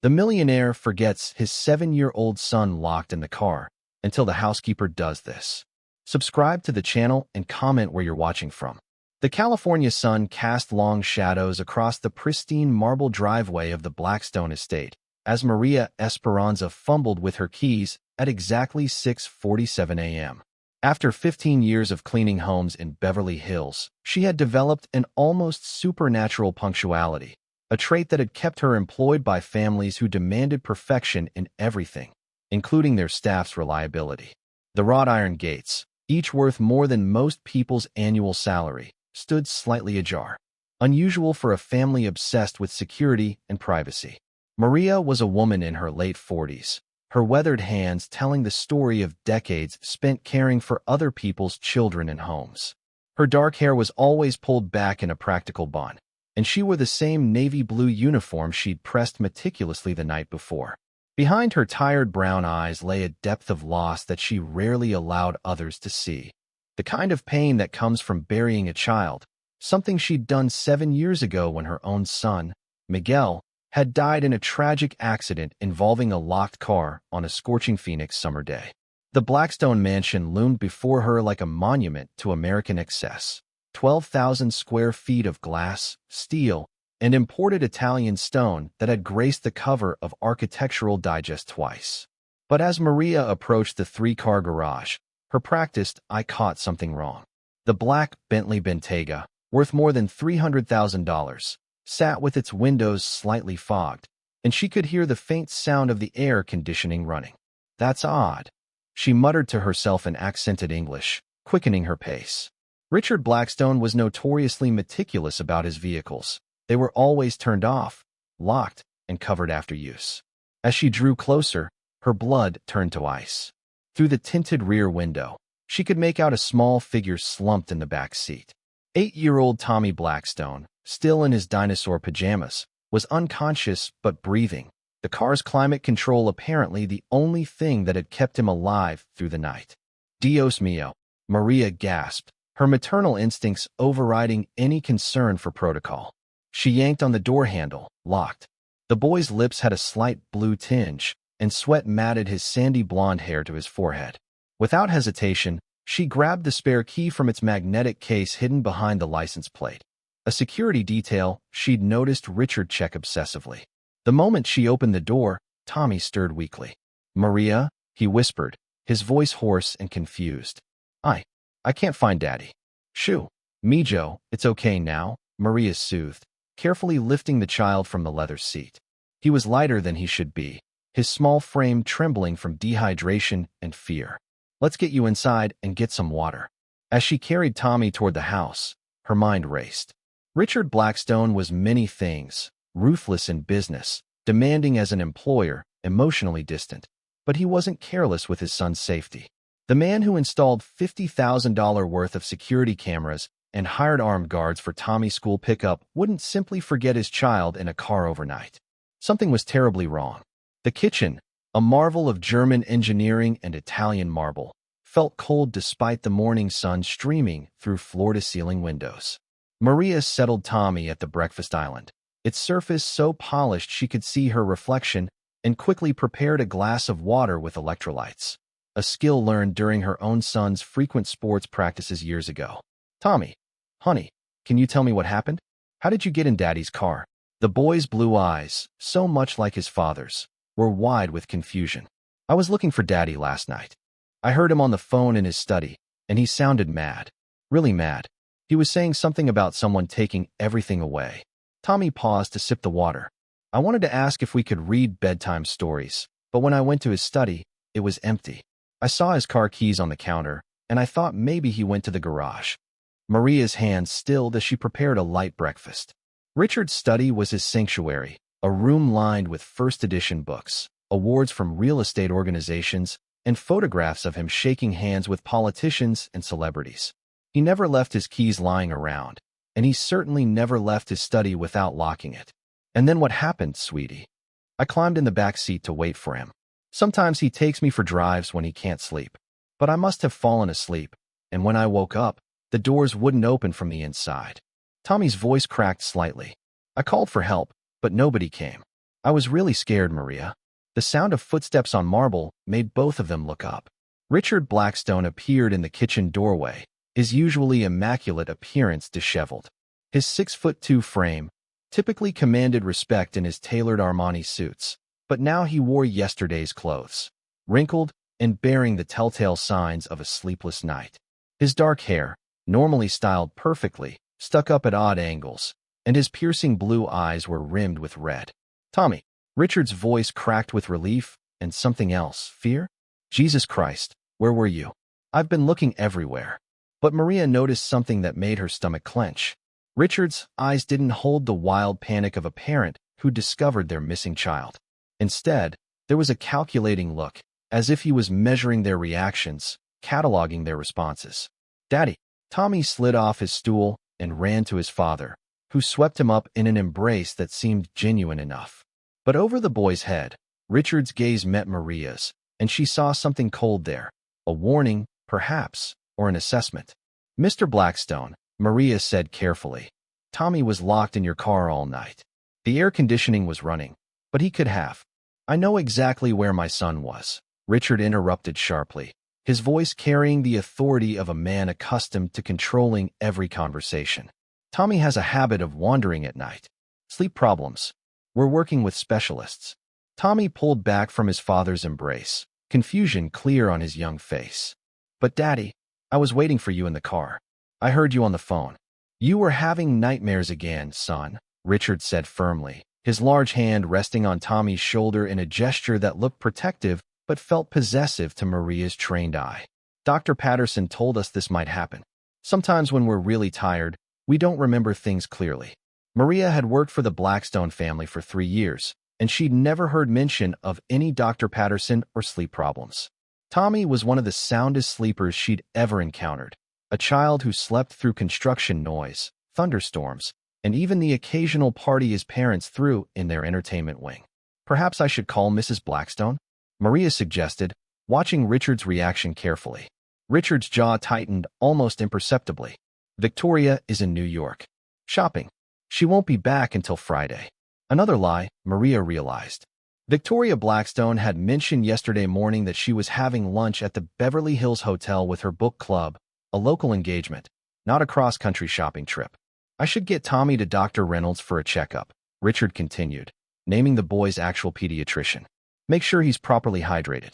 The millionaire forgets his 7-year-old son locked in the car until the housekeeper does this. Subscribe to the channel and comment where you're watching from. The California sun cast long shadows across the pristine marble driveway of the Blackstone estate as Maria Esperanza fumbled with her keys at exactly 6:47 a.m. After 15 years of cleaning homes in Beverly Hills, she had developed an almost supernatural punctuality, a trait that had kept her employed by families who demanded perfection in everything, including their staff's reliability. The wrought iron gates, each worth more than most people's annual salary, stood slightly ajar, unusual for a family obsessed with security and privacy. Maria was a woman in her late 40s, her weathered hands telling the story of decades spent caring for other people's children and homes. Her dark hair was always pulled back in a practical bun, and she wore the same navy blue uniform she'd pressed meticulously the night before. Behind her tired brown eyes lay a depth of loss that she rarely allowed others to see. The kind of pain that comes from burying a child, something she'd done 7 years ago when her own son, Miguel, had died in a tragic accident involving a locked car on a scorching Phoenix summer day. The Blackstone mansion loomed before her like a monument to American excess. 12,000 square feet of glass, steel, and imported Italian stone that had graced the cover of Architectural Digest twice. But as Maria approached the 3-car garage, her practiced eye caught something wrong. The black Bentley Bentayga, worth more than $300,000, sat with its windows slightly fogged, and she could hear the faint sound of the air conditioning running. "That's odd," she muttered to herself in accented English, quickening her pace. Richard Blackstone was notoriously meticulous about his vehicles. They were always turned off, locked, and covered after use. As she drew closer, her blood turned to ice. Through the tinted rear window, she could make out a small figure slumped in the back seat. 8-year-old Tommy Blackstone, still in his dinosaur pajamas, was unconscious but breathing, the car's climate control apparently the only thing that had kept him alive through the night. "Dios mío," Maria gasped, her maternal instincts overriding any concern for protocol. She yanked on the door handle, locked. The boy's lips had a slight blue tinge, and sweat matted his sandy blonde hair to his forehead. Without hesitation, she grabbed the spare key from its magnetic case hidden behind the license plate. A security detail she'd noticed Richard check obsessively. The moment she opened the door, Tommy stirred weakly. "Maria," he whispered, his voice hoarse and confused. I can't find Daddy." "Shoo. Mijo, it's okay now," Maria soothed, carefully lifting the child from the leather seat. He was lighter than he should be, his small frame trembling from dehydration and fear. "Let's get you inside and get some water." As she carried Tommy toward the house, her mind raced. Richard Blackstone was many things: ruthless in business, demanding as an employer, emotionally distant. But he wasn't careless with his son's safety. The man who installed $50,000 worth of security cameras and hired armed guards for Tommy's school pickup wouldn't simply forget his child in a car overnight. Something was terribly wrong. The kitchen, a marvel of German engineering and Italian marble, felt cold despite the morning sun streaming through floor-to-ceiling windows. Maria settled Tommy at the breakfast island, its surface so polished she could see her reflection, and quickly prepared a glass of water with electrolytes, a skill learned during her own son's frequent sports practices years ago. "Tommy, honey, can you tell me what happened? How did you get in Daddy's car?" The boy's blue eyes, so much like his father's, were wide with confusion. "I was looking for Daddy last night. I heard him on the phone in his study, and he sounded mad. Really mad. He was saying something about someone taking everything away." Tommy paused to sip the water. "I wanted to ask if we could read bedtime stories, but when I went to his study, it was empty. I saw his car keys on the counter, and I thought maybe he went to the garage." Maria's hands stilled as she prepared a light breakfast. Richard's study was his sanctuary, a room lined with first-edition books, awards from real estate organizations, and photographs of him shaking hands with politicians and celebrities. He never left his keys lying around, and he certainly never left his study without locking it. "And then what happened, sweetie?" "I climbed in the back seat to wait for him. Sometimes he takes me for drives when he can't sleep. But I must have fallen asleep, and when I woke up, the doors wouldn't open from the inside." Tommy's voice cracked slightly. "I called for help, but nobody came. I was really scared, Maria. The sound of footsteps on marble made both of them look up. Richard Blackstone appeared in the kitchen doorway, his usually immaculate appearance disheveled. His 6'2" frame typically commanded respect in his tailored Armani suits, but now he wore yesterday's clothes, wrinkled and bearing the telltale signs of a sleepless night. His dark hair, normally styled perfectly, stuck up at odd angles, and his piercing blue eyes were rimmed with red. Tommy. Richard's voice cracked with relief and something else, fear. Jesus Christ, where were you? I've been looking everywhere. But Maria noticed something that made her stomach clench. Richard's eyes didn't hold the wild panic of a parent who discovered their missing child. Instead, there was a calculating look, as if he was measuring their reactions, cataloging their responses. Daddy. Tommy slid off his stool and ran to his father, who swept him up in an embrace that seemed genuine enough. But over the boy's head, Richard's gaze met Maria's, and she saw something cold there, a warning, perhaps, or an assessment. Mr. Blackstone, Maria said carefully, Tommy was locked in your car all night. The air conditioning was running, but he could have. I know exactly where my son was, Richard interrupted sharply, his voice carrying the authority of a man accustomed to controlling every conversation. Tommy has a habit of wandering at night. Sleep problems. We're working with specialists. Tommy pulled back from his father's embrace, confusion clear on his young face. But Daddy, I was waiting for you in the car. I heard you on the phone. You were having nightmares again, son, Richard said firmly, his large hand resting on Tommy's shoulder in a gesture that looked protective but felt possessive to Maria's trained eye. Dr. Patterson told us this might happen. Sometimes when we're really tired, we don't remember things clearly. Maria had worked for the Blackstone family for 3 years, and she'd never heard mention of any Dr. Patterson or sleep problems. Tommy was one of the soundest sleepers she'd ever encountered, a child who slept through construction noise, thunderstorms, and even the occasional party his parents threw in their entertainment wing. Perhaps I should call Mrs. Blackstone? Maria suggested, watching Richard's reaction carefully. Richard's jaw tightened almost imperceptibly. Victoria is in New York. Shopping. She won't be back until Friday. Another lie, Maria realized. Victoria Blackstone had mentioned yesterday morning that she was having lunch at the Beverly Hills Hotel with her book club, a local engagement, not a cross-country shopping trip. I should get Tommy to Dr. Reynolds for a checkup, Richard continued, naming the boy's actual pediatrician. Make sure he's properly hydrated.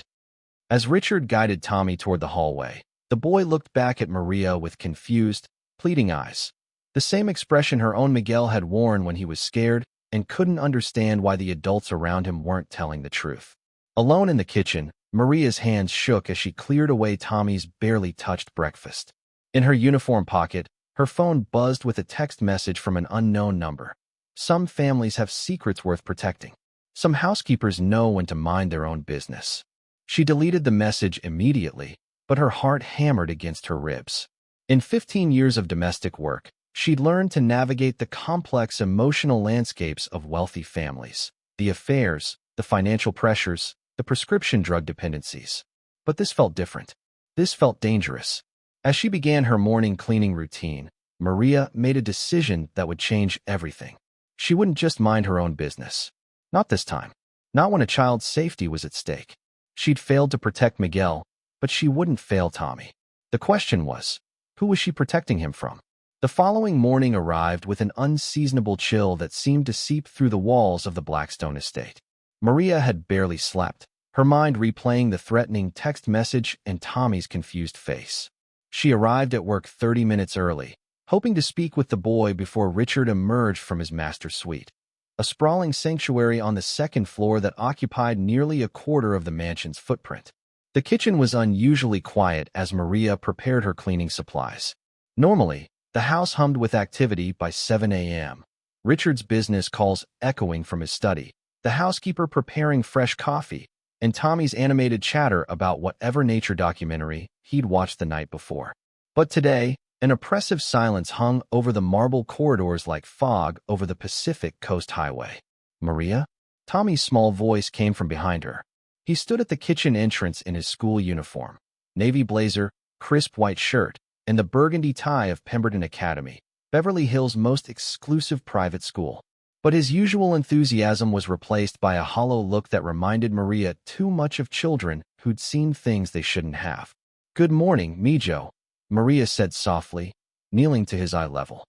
As Richard guided Tommy toward the hallway, the boy looked back at Maria with confused, pleading eyes. The same expression her own Miguel had worn when he was scared and couldn't understand why the adults around him weren't telling the truth. Alone in the kitchen, Maria's hands shook as she cleared away Tommy's barely touched breakfast. In her uniform pocket, her phone buzzed with a text message from an unknown number. Some families have secrets worth protecting. Some housekeepers know when to mind their own business. She deleted the message immediately, but her heart hammered against her ribs. In 15 years of domestic work, she'd learned to navigate the complex emotional landscapes of wealthy families, the affairs, the financial pressures, the prescription drug dependencies. But this felt different. This felt dangerous. As she began her morning cleaning routine, Maria made a decision that would change everything. She wouldn't just mind her own business. Not this time. Not when a child's safety was at stake. She'd failed to protect Miguel, but she wouldn't fail Tommy. The question was, who was she protecting him from? The following morning arrived with an unseasonable chill that seemed to seep through the walls of the Blackstone estate. Maria had barely slept, her mind replaying the threatening text message and Tommy's confused face. She arrived at work 30 minutes early, hoping to speak with the boy before Richard emerged from his master suite, a sprawling sanctuary on the second floor that occupied nearly a quarter of the mansion's footprint. The kitchen was unusually quiet as Maria prepared her cleaning supplies. Normally, the house hummed with activity by 7 a.m. Richard's business calls echoing from his study, the housekeeper preparing fresh coffee, and Tommy's animated chatter about whatever nature documentary he'd watched the night before. But today, an oppressive silence hung over the marble corridors like fog over the Pacific Coast Highway. Maria? Tommy's small voice came from behind her. He stood at the kitchen entrance in his school uniform, navy blazer, crisp white shirt, and the burgundy tie of Pemberton Academy, Beverly Hills' most exclusive private school. But his usual enthusiasm was replaced by a hollow look that reminded Maria too much of children who'd seen things they shouldn't have. "Good morning, Mijo," Maria said softly, kneeling to his eye level.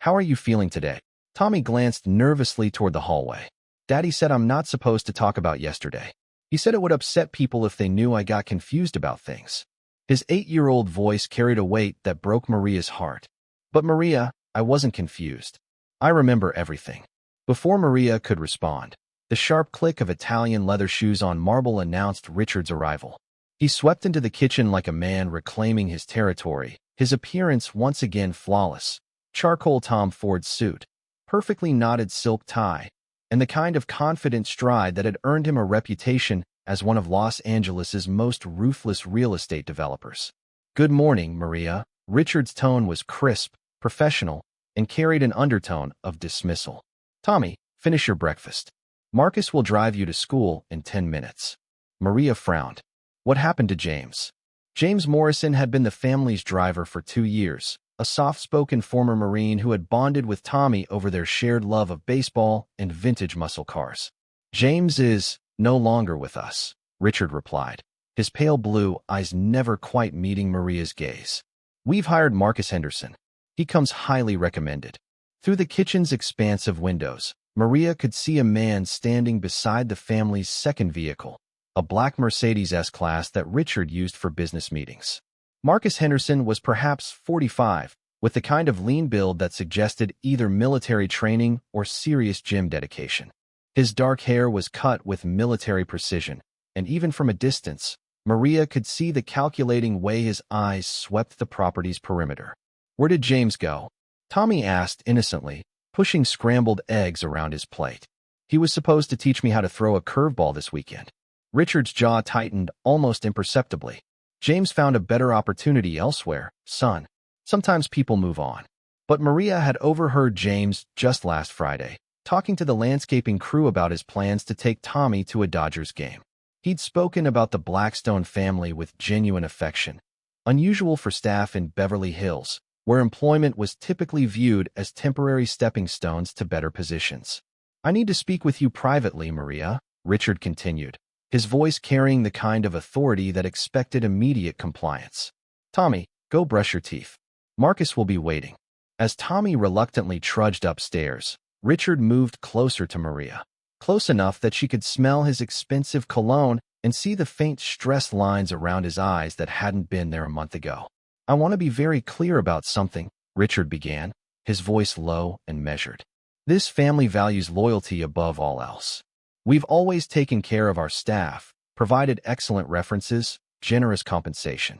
"How are you feeling today?" Tommy glanced nervously toward the hallway. "Daddy said I'm not supposed to talk about yesterday. He said it would upset people if they knew I got confused about things." His 8-year-old voice carried a weight that broke Maria's heart. "But Maria, I wasn't confused. I remember everything." Before Maria could respond, the sharp click of Italian leather shoes on marble announced Richard's arrival. He swept into the kitchen like a man reclaiming his territory, his appearance once again flawless. Charcoal Tom Ford suit, perfectly knotted silk tie, and the kind of confident stride that had earned him a reputation as one of Los Angeles's most ruthless real estate developers. "Good morning, Maria." Richard's tone was crisp, professional, and carried an undertone of dismissal. "Tommy, finish your breakfast. Marcus will drive you to school in 10 minutes. Maria frowned. What happened to James? James Morrison had been the family's driver for 2 years, a soft-spoken former Marine who had bonded with Tommy over their shared love of baseball and vintage muscle cars. "James is no longer with us," Richard replied, his pale blue eyes never quite meeting Maria's gaze. "We've hired Marcus Henderson. He comes highly recommended." Through the kitchen's expansive windows, Maria could see a man standing beside the family's second vehicle, a black Mercedes S-Class that Richard used for business meetings. Marcus Henderson was perhaps 45, with the kind of lean build that suggested either military training or serious gym dedication. His dark hair was cut with military precision, and even from a distance, Maria could see the calculating way his eyes swept the property's perimeter. "Where did James go?" Tommy asked innocently, pushing scrambled eggs around his plate. "He was supposed to teach me how to throw a curveball this weekend." Richard's jaw tightened almost imperceptibly. "James found a better opportunity elsewhere, son. Sometimes people move on." But Maria had overheard James just last Friday, talking to the landscaping crew about his plans to take Tommy to a Dodgers game. He'd spoken about the Blackstone family with genuine affection, unusual for staff in Beverly Hills, where employment was typically viewed as temporary stepping stones to better positions. "I need to speak with you privately, Maria," Richard continued, his voice carrying the kind of authority that expected immediate compliance. "Tommy, go brush your teeth. Marcus will be waiting." As Tommy reluctantly trudged upstairs, Richard moved closer to Maria, close enough that she could smell his expensive cologne and see the faint stress lines around his eyes that hadn't been there a month ago. "I want to be very clear about something," Richard began, his voice low and measured. "This family values loyalty above all else. We've always taken care of our staff, provided excellent references, generous compensation."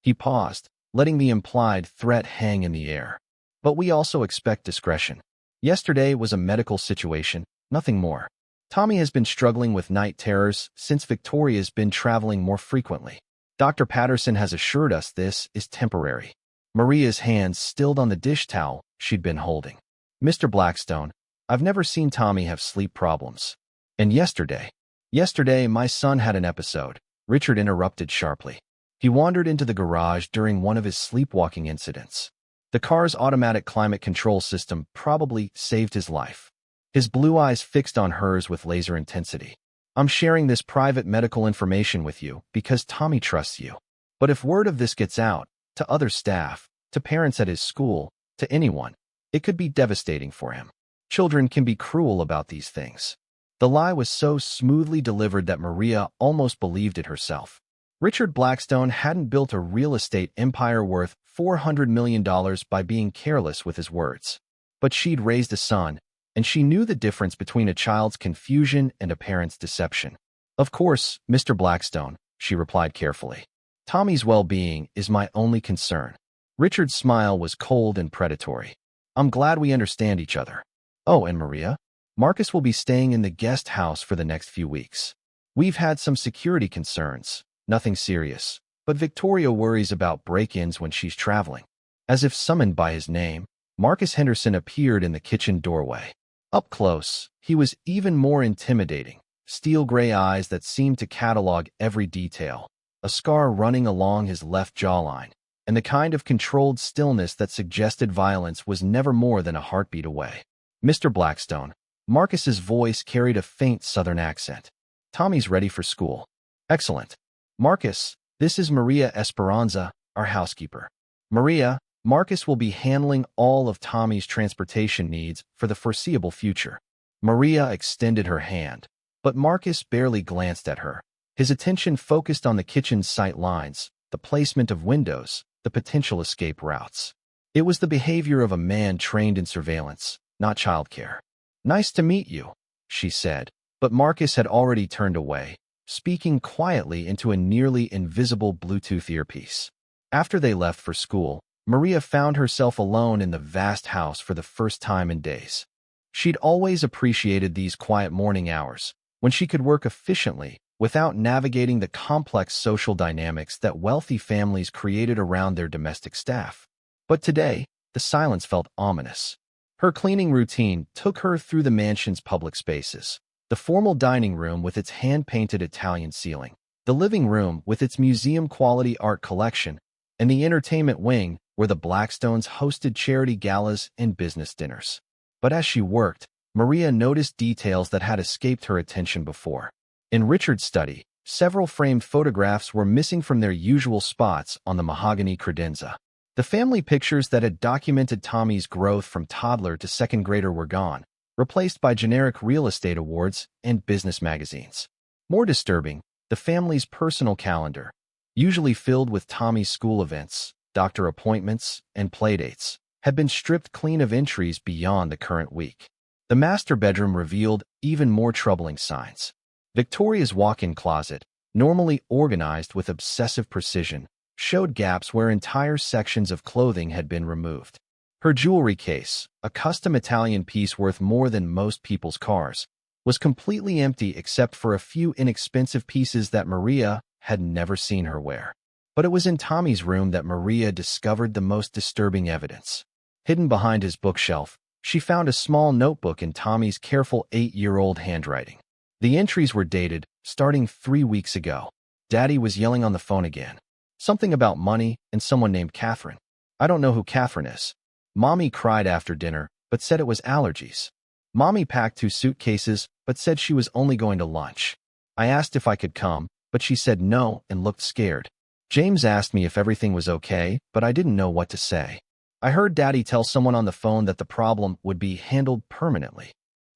He paused, letting the implied threat hang in the air. "But we also expect discretion. Yesterday was a medical situation, nothing more. Tommy has been struggling with night terrors since Victoria's been traveling more frequently. Dr. Patterson has assured us this is temporary." Maria's hands stilled on the dish towel she'd been holding. "Mr. Blackstone, I've never seen Tommy have sleep problems. And yesterday my son had an episode," Richard interrupted sharply. "He wandered into the garage during one of his sleepwalking incidents. The car's automatic climate control system probably saved his life." His blue eyes fixed on hers with laser intensity. "I'm sharing this private medical information with you because Tommy trusts you. But if word of this gets out, to other staff, to parents at his school, to anyone, it could be devastating for him. Children can be cruel about these things." The lie was so smoothly delivered that Maria almost believed it herself. Richard Blackstone hadn't built a real estate empire worth $400 million by being careless with his words. But she'd raised a son, and she knew the difference between a child's confusion and a parent's deception. "Of course, Mr. Blackstone," she replied carefully. "Tommy's well-being is my only concern." Richard's smile was cold and predatory. "I'm glad we understand each other. Oh, and Maria, Marcus will be staying in the guest house for the next few weeks. We've had some security concerns, nothing serious, but Victoria worries about break-ins when she's traveling." As if summoned by his name, Marcus Henderson appeared in the kitchen doorway. Up close, he was even more intimidating, steel gray eyes that seemed to catalog every detail, a scar running along his left jawline, and the kind of controlled stillness that suggested violence was never more than a heartbeat away. "Mr. Blackstone, Marcus's voice carried a faint southern accent. Tommy's ready for school. Excellent. Marcus, this is Maria Esperanza, our housekeeper. Maria, Marcus will be handling all of Tommy's transportation needs for the foreseeable future. Maria extended her hand, but Marcus barely glanced at her. His attention focused on the kitchen's sight lines, the placement of windows, the potential escape routes. It was the behavior of a man trained in surveillance, not childcare. Nice to meet you, she said, but Marcus had already turned away, speaking quietly into a nearly invisible Bluetooth earpiece. After they left for school, Maria found herself alone in the vast house for the first time in days. She'd always appreciated these quiet morning hours, when she could work efficiently without navigating the complex social dynamics that wealthy families created around their domestic staff. But today, the silence felt ominous. Her cleaning routine took her through the mansion's public spaces: the formal dining room with its hand-painted Italian ceiling, the living room with its museum-quality art collection, and the entertainment wing where the Blackstones hosted charity galas and business dinners. But as she worked, Maria noticed details that had escaped her attention before. In Richard's study, several framed photographs were missing from their usual spots on the mahogany credenza. The family pictures that had documented Tommy's growth from toddler to second grader were gone, replaced by generic real estate awards and business magazines. More disturbing, the family's personal calendar, usually filled with Tommy's school events, doctor appointments, and playdates, had been stripped clean of entries beyond the current week. The master bedroom revealed even more troubling signs. Victoria's walk-in closet, normally organized with obsessive precision, showed gaps where entire sections of clothing had been removed. Her jewelry case, a custom Italian piece worth more than most people's cars, was completely empty except for a few inexpensive pieces that Maria had never seen her wear. But it was in Tommy's room that Maria discovered the most disturbing evidence. Hidden behind his bookshelf, she found a small notebook in Tommy's careful 8-year-old handwriting. The entries were dated, starting 3 weeks ago. Daddy was yelling on the phone again. Something about money and someone named Catherine. I don't know who Catherine is. Mommy cried after dinner, but said it was allergies. Mommy packed 2 suitcases, but said she was only going to lunch. I asked if I could come, but she said no and looked scared. James asked me if everything was okay, but I didn't know what to say. I heard Daddy tell someone on the phone that the problem would be handled permanently.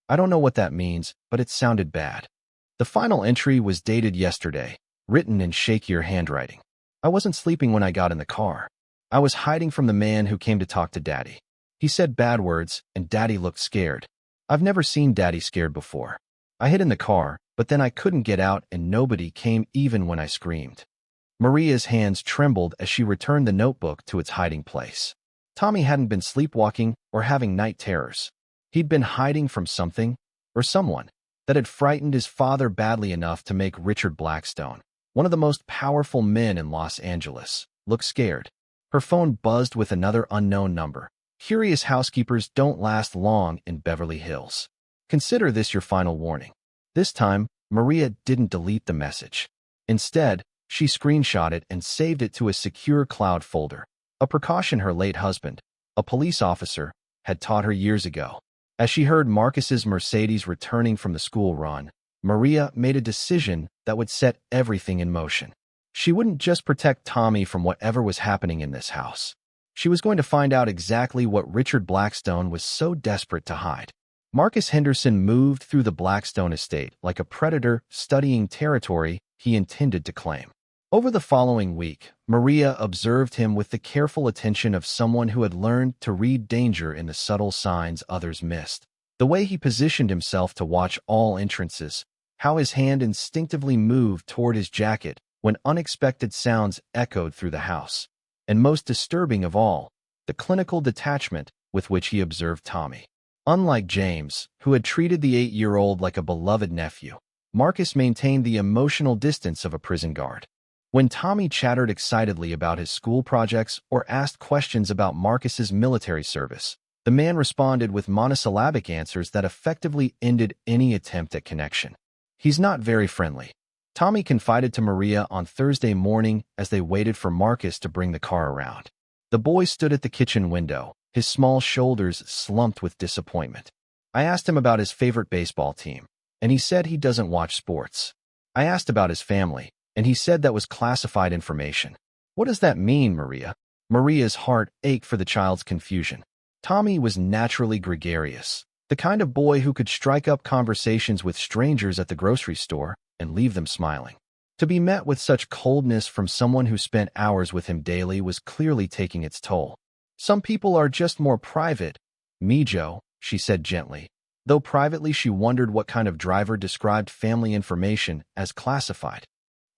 I don't know what that means, but it sounded bad. The final entry was dated yesterday, written in shakier handwriting. I wasn't sleeping when I got in the car. I was hiding from the man who came to talk to Daddy. He said bad words, and Daddy looked scared. I've never seen Daddy scared before. I hid in the car, but then I couldn't get out and nobody came even when I screamed. Maria's hands trembled as she returned the notebook to its hiding place. Tommy hadn't been sleepwalking or having night terrors. He'd been hiding from something, or someone, that had frightened his father badly enough to make Richard Blackstone, one of the most powerful men in Los Angeles, look scared. Her phone buzzed with another unknown number. Curious housekeepers don't last long in Beverly Hills. Consider this your final warning. This time, Maria didn't delete the message. Instead, she screenshot it and saved it to a secure cloud folder, a precaution her late husband, a police officer, had taught her years ago. As she heard Marcus's Mercedes returning from the school run, Maria made a decision that would set everything in motion. She wouldn't just protect Tommy from whatever was happening in this house. She was going to find out exactly what Richard Blackstone was so desperate to hide. Marcus Henderson moved through the Blackstone estate like a predator studying territory he intended to claim. Over the following week, Maria observed him with the careful attention of someone who had learned to read danger in the subtle signs others missed. The way he positioned himself to watch all entrances, how his hand instinctively moved toward his jacket when unexpected sounds echoed through the house. And most disturbing of all, the clinical detachment with which he observed Tommy. Unlike James, who had treated the 8-year-old like a beloved nephew, Marcus maintained the emotional distance of a prison guard. When Tommy chattered excitedly about his school projects or asked questions about Marcus's military service, the man responded with monosyllabic answers that effectively ended any attempt at connection. He's not very friendly, Tommy confided to Maria on Thursday morning as they waited for Marcus to bring the car around. The boy stood at the kitchen window, his small shoulders slumped with disappointment. I asked him about his favorite baseball team, and he said he doesn't watch sports. I asked about his family, and he said that was classified information. What does that mean, Maria? Maria's heart ached for the child's confusion. Tommy was naturally gregarious, the kind of boy who could strike up conversations with strangers at the grocery store and leave them smiling. To be met with such coldness from someone who spent hours with him daily was clearly taking its toll. Some people are just more private. Me, Joe, she said gently, though privately she wondered what kind of driver described family information as classified.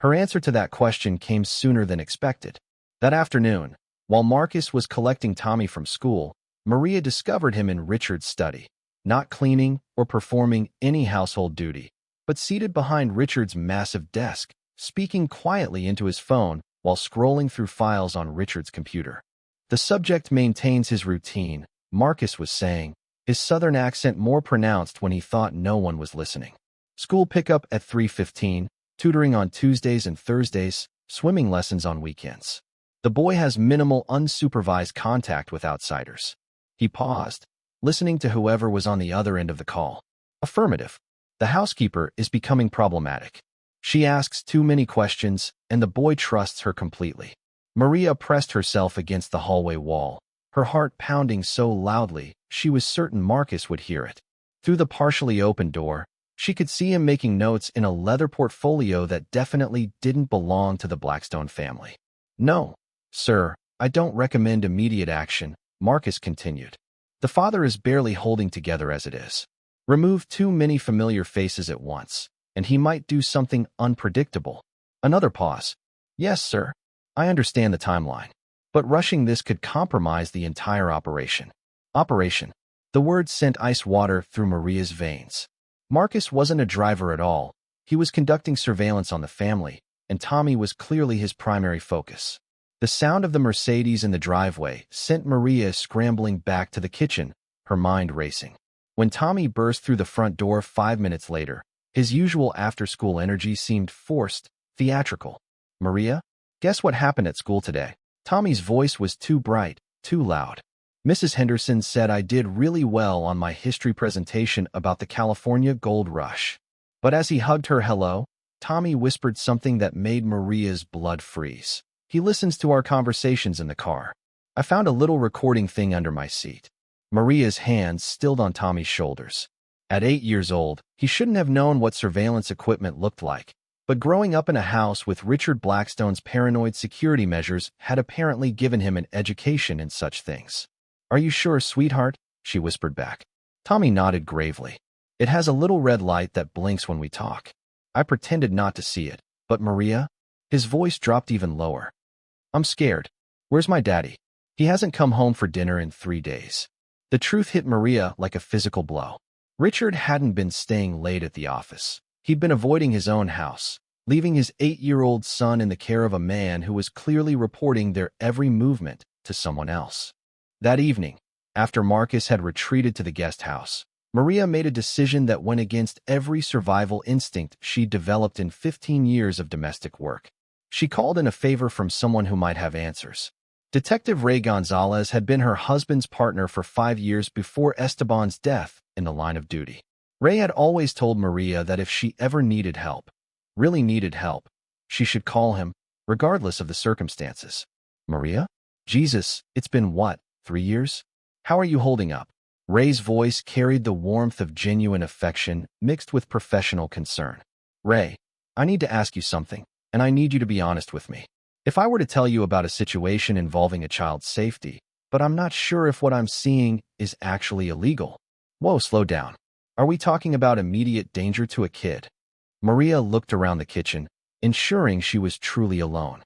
Her answer to that question came sooner than expected. That afternoon, while Marcus was collecting Tommy from school, Maria discovered him in Richard's study, not cleaning or performing any household duty, but seated behind Richard's massive desk, speaking quietly into his phone while scrolling through files on Richard's computer. The subject maintains his routine, Marcus was saying, his southern accent more pronounced when he thought no one was listening. School pickup at 3:15, tutoring on Tuesdays and Thursdays, swimming lessons on weekends. The boy has minimal unsupervised contact with outsiders. He paused, listening to whoever was on the other end of the call. Affirmative. The housekeeper is becoming problematic. She asks too many questions, and the boy trusts her completely. Maria pressed herself against the hallway wall, her heart pounding so loudly she was certain Marcus would hear it. Through the partially open door, she could see him making notes in a leather portfolio that definitely didn't belong to the Blackstone family. No, sir, I don't recommend immediate action, Marcus continued. The father is barely holding together as it is. Remove too many familiar faces at once, and he might do something unpredictable. Another pause. Yes, sir. I understand the timeline. But rushing this could compromise the entire operation. Operation. The word sent ice water through Maria's veins. Marcus wasn't a driver at all. He was conducting surveillance on the family, and Tommy was clearly his primary focus. The sound of the Mercedes in the driveway sent Maria scrambling back to the kitchen, her mind racing. When Tommy burst through the front door 5 minutes later, his usual after-school energy seemed forced, theatrical. Maria? Guess what happened at school today? Tommy's voice was too bright, too loud. Mrs. Henderson said I did really well on my history presentation about the California Gold Rush. But as he hugged her hello, Tommy whispered something that made Maria's blood freeze. He listens to our conversations in the car. I found a little recording thing under my seat. Maria's hands stilled on Tommy's shoulders. At 8 years old, he shouldn't have known what surveillance equipment looked like. But growing up in a house with Richard Blackstone's paranoid security measures had apparently given him an education in such things. Are you sure, sweetheart? She whispered back. Tommy nodded gravely. It has a little red light that blinks when we talk. I pretended not to see it. But Maria? His voice dropped even lower. I'm scared. Where's my daddy? He hasn't come home for dinner in 3 days. The truth hit Maria like a physical blow. Richard hadn't been staying late at the office. He'd been avoiding his own house, leaving his 8-year-old son in the care of a man who was clearly reporting their every movement to someone else. That evening, after Marcus had retreated to the guest house, Maria made a decision that went against every survival instinct she'd developed in 15 years of domestic work. She called in a favor from someone who might have answers. Detective Ray Gonzalez had been her husband's partner for 5 years before Esteban's death in the line of duty. Ray had always told Maria that if she ever needed help, really needed help, she should call him, regardless of the circumstances. Maria? Jesus, it's been what, 3 years? How are you holding up? Ray's voice carried the warmth of genuine affection mixed with professional concern. Ray, I need to ask you something, and I need you to be honest with me. If I were to tell you about a situation involving a child's safety, but I'm not sure if what I'm seeing is actually illegal. Whoa, slow down. Are we talking about immediate danger to a kid? Maria looked around the kitchen, ensuring she was truly alone.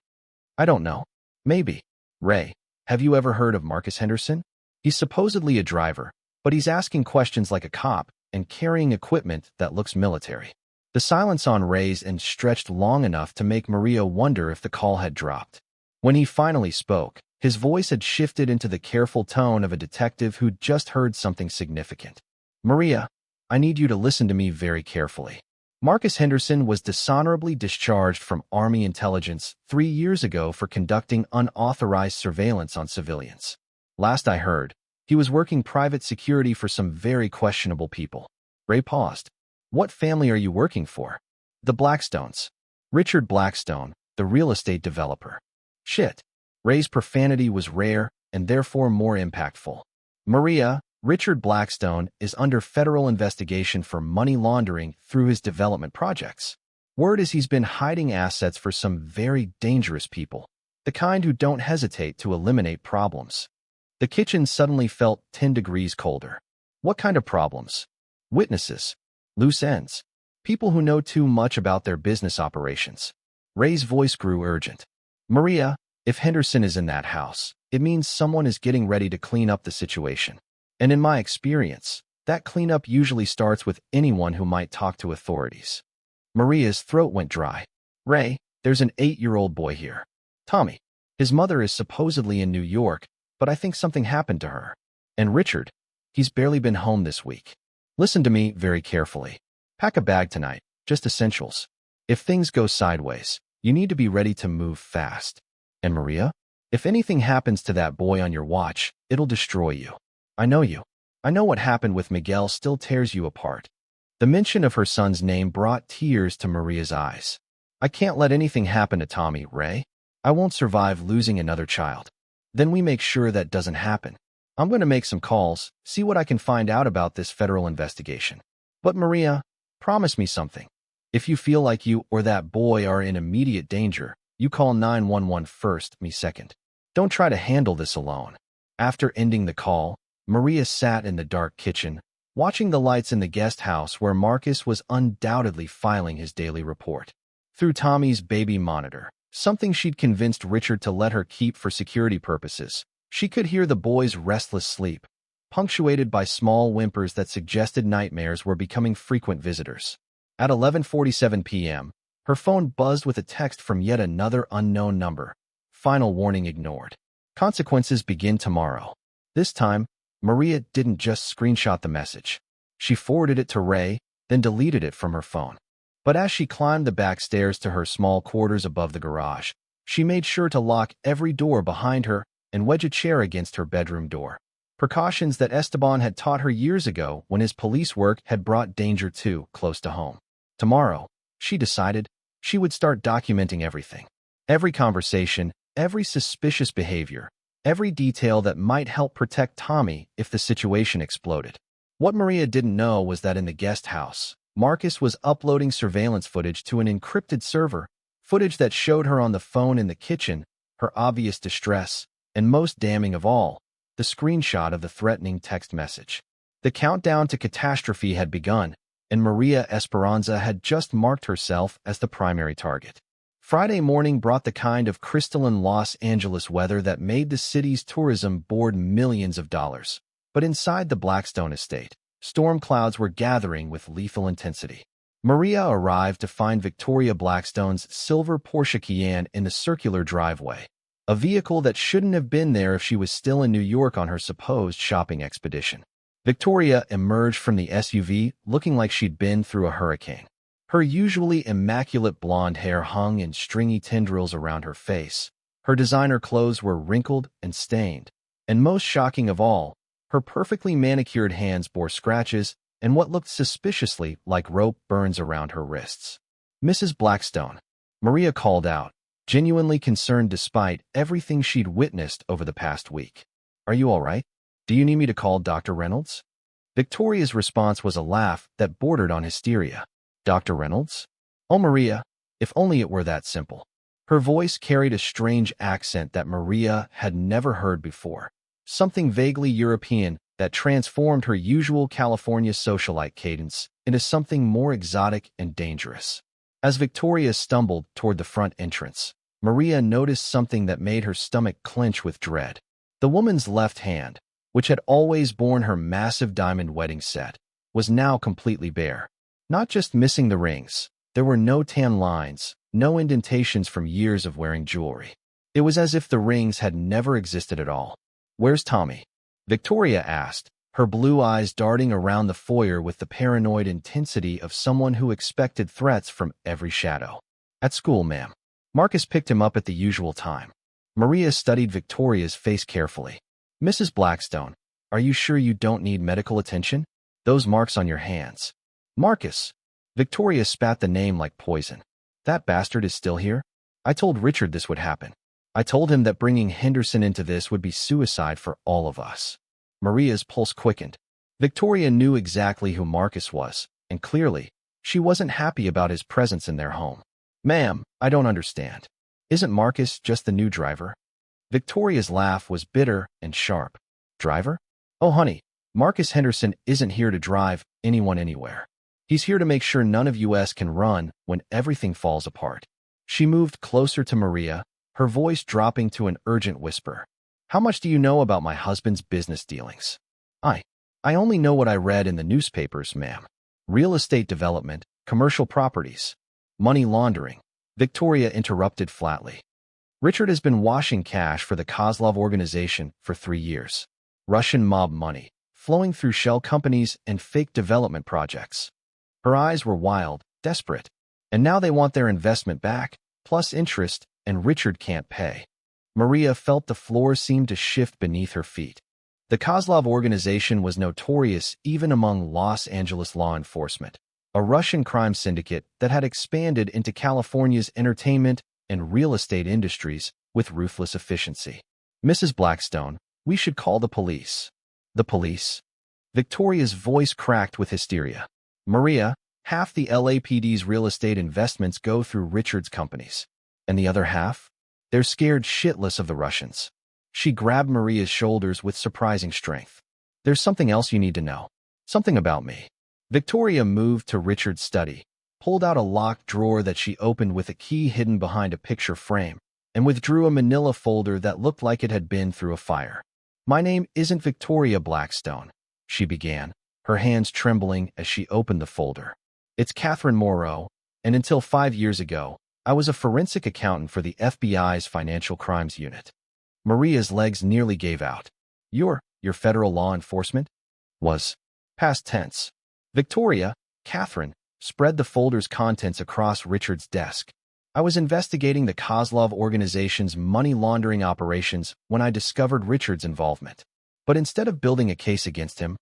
I don't know. Maybe. Ray, have you ever heard of Marcus Henderson? He's supposedly a driver, but he's asking questions like a cop and carrying equipment that looks military. The silence on Ray's end stretched long enough to make Maria wonder if the call had dropped. When he finally spoke, his voice had shifted into the careful tone of a detective who'd just heard something significant. Maria, I need you to listen to me very carefully. Marcus Henderson was dishonorably discharged from Army intelligence 3 years ago for conducting unauthorized surveillance on civilians. Last I heard, He was working private security for some very questionable people. Ray paused. What family are you working for? The Blackstones. Richard Blackstone, the real estate developer. Shit. Ray's profanity was rare and therefore more impactful. Maria, Richard Blackstone is under federal investigation for money laundering through his development projects. Word is he's been hiding assets for some very dangerous people, the kind who don't hesitate to eliminate problems. The kitchen suddenly felt 10 degrees colder. What kind of problems? Witnesses. Loose ends. People who know too much about their business operations. Ray's voice grew urgent. Maria, if Henderson is in that house, it means someone is getting ready to clean up the situation. And in my experience, that cleanup usually starts with anyone who might talk to authorities. Maria's throat went dry. Ray, there's an 8-year-old boy here. Tommy. His mother is supposedly in New York, but I think something happened to her. And Richard, he's barely been home this week. Listen to me very carefully. Pack a bag tonight, just essentials. If things go sideways, you need to be ready to move fast. And Maria, if anything happens to that boy on your watch, it'll destroy you. I know you. I know what happened with Miguel still tears you apart. The mention of her son's name brought tears to Maria's eyes. I can't let anything happen to Tommy, Ray. I won't survive losing another child. Then we make sure that doesn't happen. I'm going to make some calls, see what I can find out about this federal investigation. But Maria, promise me something. If you feel like you or that boy are in immediate danger, you call 911 first, me second. Don't try to handle this alone. After ending the call, Maria sat in the dark kitchen, watching the lights in the guest house where Marcus was undoubtedly filing his daily report. Through Tommy's baby monitor, something she'd convinced Richard to let her keep for security purposes, she could hear the boy's restless sleep, punctuated by small whimpers that suggested nightmares were becoming frequent visitors. At 11:47 p.m., her phone buzzed with a text from yet another unknown number. Final warning ignored. Consequences begin tomorrow. This time, Maria didn't just screenshot the message. She forwarded it to Ray, then deleted it from her phone. But as she climbed the back stairs to her small quarters above the garage, she made sure to lock every door behind her and wedge a chair against her bedroom door. Precautions that Esteban had taught her years ago when his police work had brought danger too close to home. Tomorrow, she decided, she would start documenting everything. Every conversation, every suspicious behavior, every detail that might help protect Tommy if the situation exploded. What Maria didn't know was that in the guest house, Marcus was uploading surveillance footage to an encrypted server, footage that showed her on the phone in the kitchen, her obvious distress, and most damning of all, the screenshot of the threatening text message. The countdown to catastrophe had begun, and Maria Esperanza had just marked herself as the primary target. Friday morning brought the kind of crystalline Los Angeles weather that made the city's tourism board millions of dollars. But inside the Blackstone estate, storm clouds were gathering with lethal intensity. Maria arrived to find Victoria Blackstone's silver Porsche Cayenne in the circular driveway, a vehicle that shouldn't have been there if she was still in New York on her supposed shopping expedition. Victoria emerged from the SUV looking like she'd been through a hurricane. Her usually immaculate blonde hair hung in stringy tendrils around her face. Her designer clothes were wrinkled and stained. And most shocking of all, her perfectly manicured hands bore scratches and what looked suspiciously like rope burns around her wrists. Mrs. Blackstone, Maria called out, genuinely concerned despite everything she'd witnessed over the past week. Are you all right? Do you need me to call Dr. Reynolds? Victoria's response was a laugh that bordered on hysteria. Dr. Reynolds? Oh, Maria, if only it were that simple. Her voice carried a strange accent that Maria had never heard before, something vaguely European that transformed her usual California socialite cadence into something more exotic and dangerous. As Victoria stumbled toward the front entrance, Maria noticed something that made her stomach clench with dread. The woman's left hand, which had always borne her massive diamond wedding set, was now completely bare. Not just missing the rings, there were no tan lines, no indentations from years of wearing jewelry. It was as if the rings had never existed at all. Where's Tommy? Victoria asked, her blue eyes darting around the foyer with the paranoid intensity of someone who expected threats from every shadow. At school, ma'am. Marcus picked him up at the usual time. Maria studied Victoria's face carefully. Mrs. Blackstone, Are you sure you don't need medical attention? Those marks on your hands. Marcus. Victoria spat the name like poison. That bastard is still here? I told Richard this would happen. I told him that bringing Henderson into this would be suicide for all of us. Maria's pulse quickened. Victoria knew exactly who Marcus was, and clearly, she wasn't happy about his presence in their home. Ma'am, I don't understand. Isn't Marcus just the new driver? Victoria's laugh was bitter and sharp. Driver? Oh, honey, Marcus Henderson isn't here to drive anyone anywhere. He's here to make sure none of us can run when everything falls apart. She moved closer to Maria, her voice dropping to an urgent whisper. How much do you know about my husband's business dealings? I only know what I read in the newspapers, ma'am. Real estate development, commercial properties, money laundering. Victoria interrupted flatly. Richard has been washing cash for the Kozlov organization for 3 years. Russian mob money, flowing through shell companies and fake development projects. Her eyes were wild, desperate. And now they want their investment back, plus interest, and Richard can't pay. Maria felt the floor seem to shift beneath her feet. The Kozlov organization was notorious even among Los Angeles law enforcement, a Russian crime syndicate that had expanded into California's entertainment and real estate industries with ruthless efficiency. Mrs. Blackstone, we should call the police. The police? Victoria's voice cracked with hysteria. Maria, half the LAPD's real estate investments go through Richard's companies. And the other half? They're scared shitless of the Russians. She grabbed Maria's shoulders with surprising strength. There's something else you need to know. Something about me. Victoria moved to Richard's study, pulled out a locked drawer that she opened with a key hidden behind a picture frame, and withdrew a manila folder that looked like it had been through a fire. My name isn't Victoria Blackstone, she began, her hands trembling as she opened the folder. It's Catherine Moreau, and until 5 years ago, I was a forensic accountant for the FBI's Financial Crimes Unit. Maria's legs nearly gave out. Your federal law enforcement? Was. Past tense. Victoria, Catherine, spread the folder's contents across Richard's desk. I was investigating the Kozlov organization's money laundering operations when I discovered Richard's involvement. But instead of building a case against him,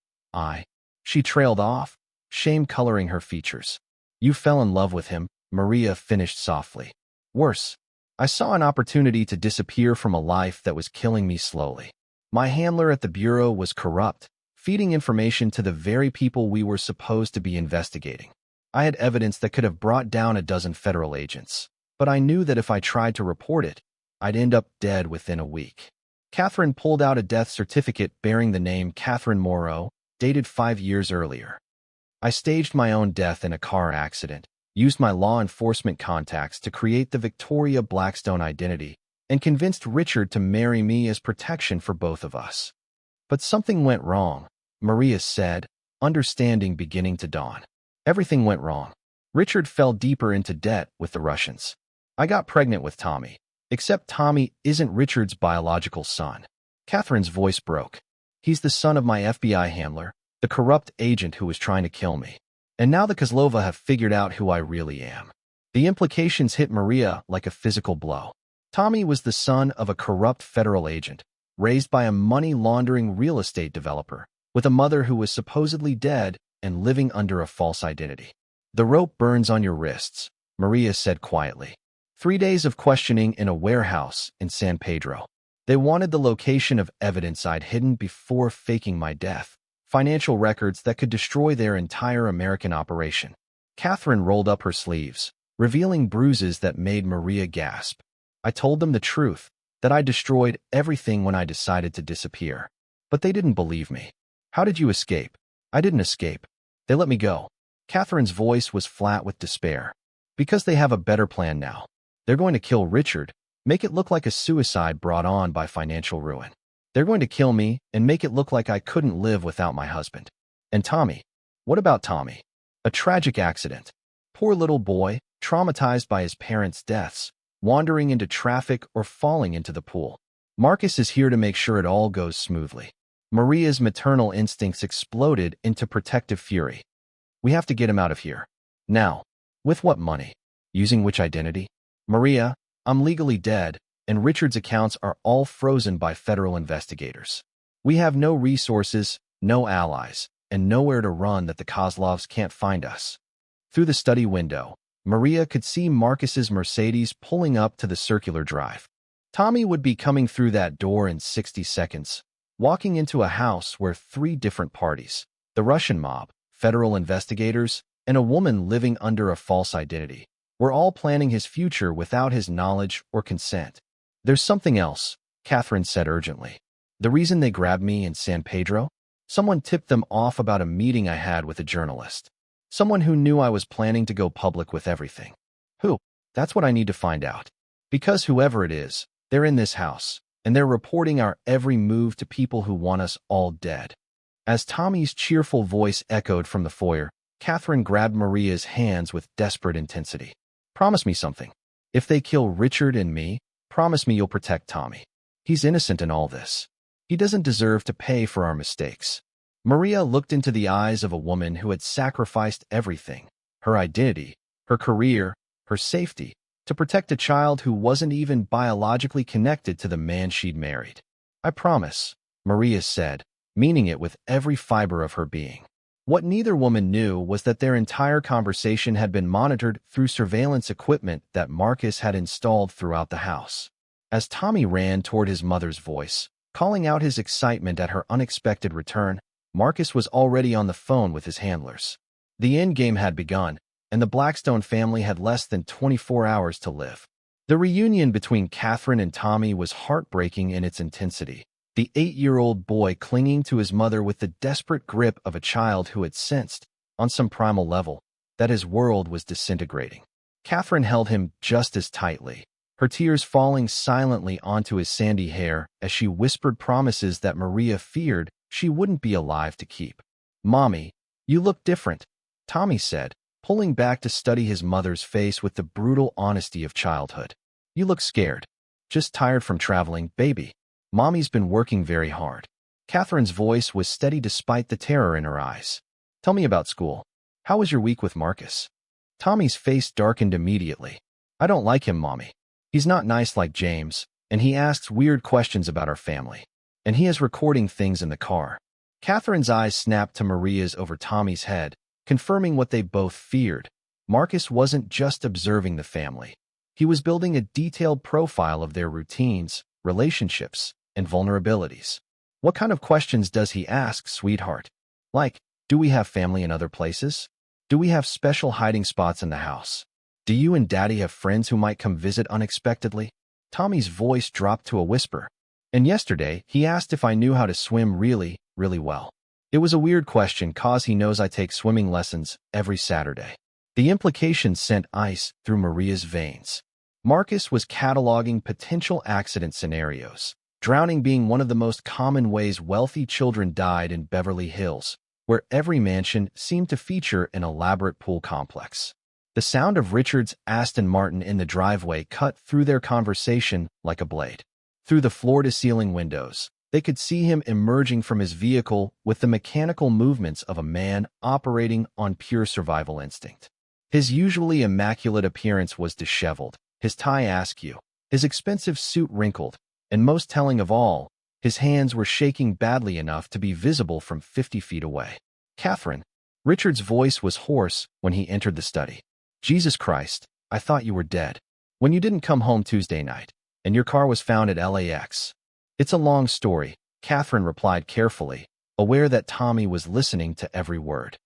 She trailed off, shame coloring her features. You fell in love with him, Maria finished softly. Worse, I saw an opportunity to disappear from a life that was killing me slowly. My handler at the bureau was corrupt, feeding information to the very people we were supposed to be investigating. I had evidence that could have brought down a dozen federal agents, but I knew that if I tried to report it, I'd end up dead within a week. Catherine pulled out a death certificate bearing the name Catherine Moreau, dated 5 years earlier. I staged my own death in a car accident, used my law enforcement contacts to create the Victoria Blackstone identity, and convinced Richard to marry me as protection for both of us. But something went wrong, Maria said, understanding beginning to dawn. Everything went wrong. Richard fell deeper into debt with the Russians. I got pregnant with Tommy, except Tommy isn't Richard's biological son. Catherine's voice broke. He's the son of my FBI handler, the corrupt agent who was trying to kill me. And now the Kozlova have figured out who I really am. The implications hit Maria like a physical blow. Tommy was the son of a corrupt federal agent, raised by a money-laundering real estate developer, with a mother who was supposedly dead and living under a false identity. The rope burns on your wrists, Maria said quietly. 3 days of questioning in a warehouse in San Pedro. They wanted the location of evidence I'd hidden before faking my death. Financial records that could destroy their entire American operation. Catherine rolled up her sleeves, revealing bruises that made Maria gasp. I told them the truth, that I destroyed everything when I decided to disappear. But they didn't believe me. How did you escape? I didn't escape. They let me go. Catherine's voice was flat with despair. Because they have a better plan now. They're going to kill Richard, make it look like a suicide brought on by financial ruin. They're going to kill me and make it look like I couldn't live without my husband. And Tommy? What about Tommy? A tragic accident. Poor little boy, traumatized by his parents' deaths, wandering into traffic or falling into the pool. Marcus is here to make sure it all goes smoothly. Maria's maternal instincts exploded into protective fury. We have to get him out of here. Now. With what money? Using which identity? Maria, I'm legally dead, and Richard's accounts are all frozen by federal investigators. We have no resources, no allies, and nowhere to run that the Kozlovs can't find us. Through the study window, Maria could see Marcus's Mercedes pulling up to the circular drive. Tommy would be coming through that door in 60 seconds, walking into a house where 3 different parties, the Russian mob, federal investigators, and a woman living under a false identity, were all planning his future without his knowledge or consent. There's something else, Catherine said urgently. The reason they grabbed me in San Pedro? Someone tipped them off about a meeting I had with a journalist. Someone who knew I was planning to go public with everything. Who? That's what I need to find out. Because whoever it is, they're in this house, and they're reporting our every move to people who want us all dead. As Tommy's cheerful voice echoed from the foyer, Catherine grabbed Maria's hands with desperate intensity. Promise me something. If they kill Richard and me, promise me you'll protect Tommy. He's innocent in all this. He doesn't deserve to pay for our mistakes. Maria looked into the eyes of a woman who had sacrificed everything, her identity, her career, her safety, to protect a child who wasn't even biologically connected to the man she'd married. I promise, Maria said, meaning it with every fiber of her being. What neither woman knew was that their entire conversation had been monitored through surveillance equipment that Marcus had installed throughout the house. As Tommy ran toward his mother's voice, calling out his excitement at her unexpected return, Marcus was already on the phone with his handlers. The endgame had begun, and the Blackstone family had less than 24 hours to live. The reunion between Catherine and Tommy was heartbreaking in its intensity. The 8-year-old boy clinging to his mother with the desperate grip of a child who had sensed, on some primal level, that his world was disintegrating. Catherine held him just as tightly, her tears falling silently onto his sandy hair as she whispered promises that Maria feared she wouldn't be alive to keep. "Mommy, you look different," Tommy said, pulling back to study his mother's face with the brutal honesty of childhood. "You look scared. Just tired from traveling, baby. Mommy's been working very hard." Catherine's voice was steady despite the terror in her eyes. "Tell me about school. How was your week with Marcus?" Tommy's face darkened immediately. "I don't like him, Mommy. He's not nice like James, and he asks weird questions about our family. And he is recording things in the car." Catherine's eyes snapped to Maria's over Tommy's head, confirming what they both feared. Marcus wasn't just observing the family. He was building a detailed profile of their routines, relationships, and vulnerabilities. "What kind of questions does he ask, sweetheart? Like, do we have family in other places? Do we have special hiding spots in the house? Do you and Daddy have friends who might come visit unexpectedly?" Tommy's voice dropped to a whisper. "And yesterday, he asked if I knew how to swim really, really well. It was a weird question cause he knows I take swimming lessons every Saturday." The implication sent ice through Maria's veins. Marcus was cataloging potential accident scenarios, drowning being one of the most common ways wealthy children died in Beverly Hills, where every mansion seemed to feature an elaborate pool complex. The sound of Richard's Aston Martin in the driveway cut through their conversation like a blade. Through the floor-to-ceiling windows, they could see him emerging from his vehicle with the mechanical movements of a man operating on pure survival instinct. His usually immaculate appearance was disheveled, his tie askew, his expensive suit wrinkled, and most telling of all, his hands were shaking badly enough to be visible from 50 feet away. "Catherine." Richard's voice was hoarse when he entered the study. "Jesus Christ, I thought you were dead. When you didn't come home Tuesday night, and your car was found at LAX. "It's a long story," Catherine replied carefully, aware that Tommy was listening to every word.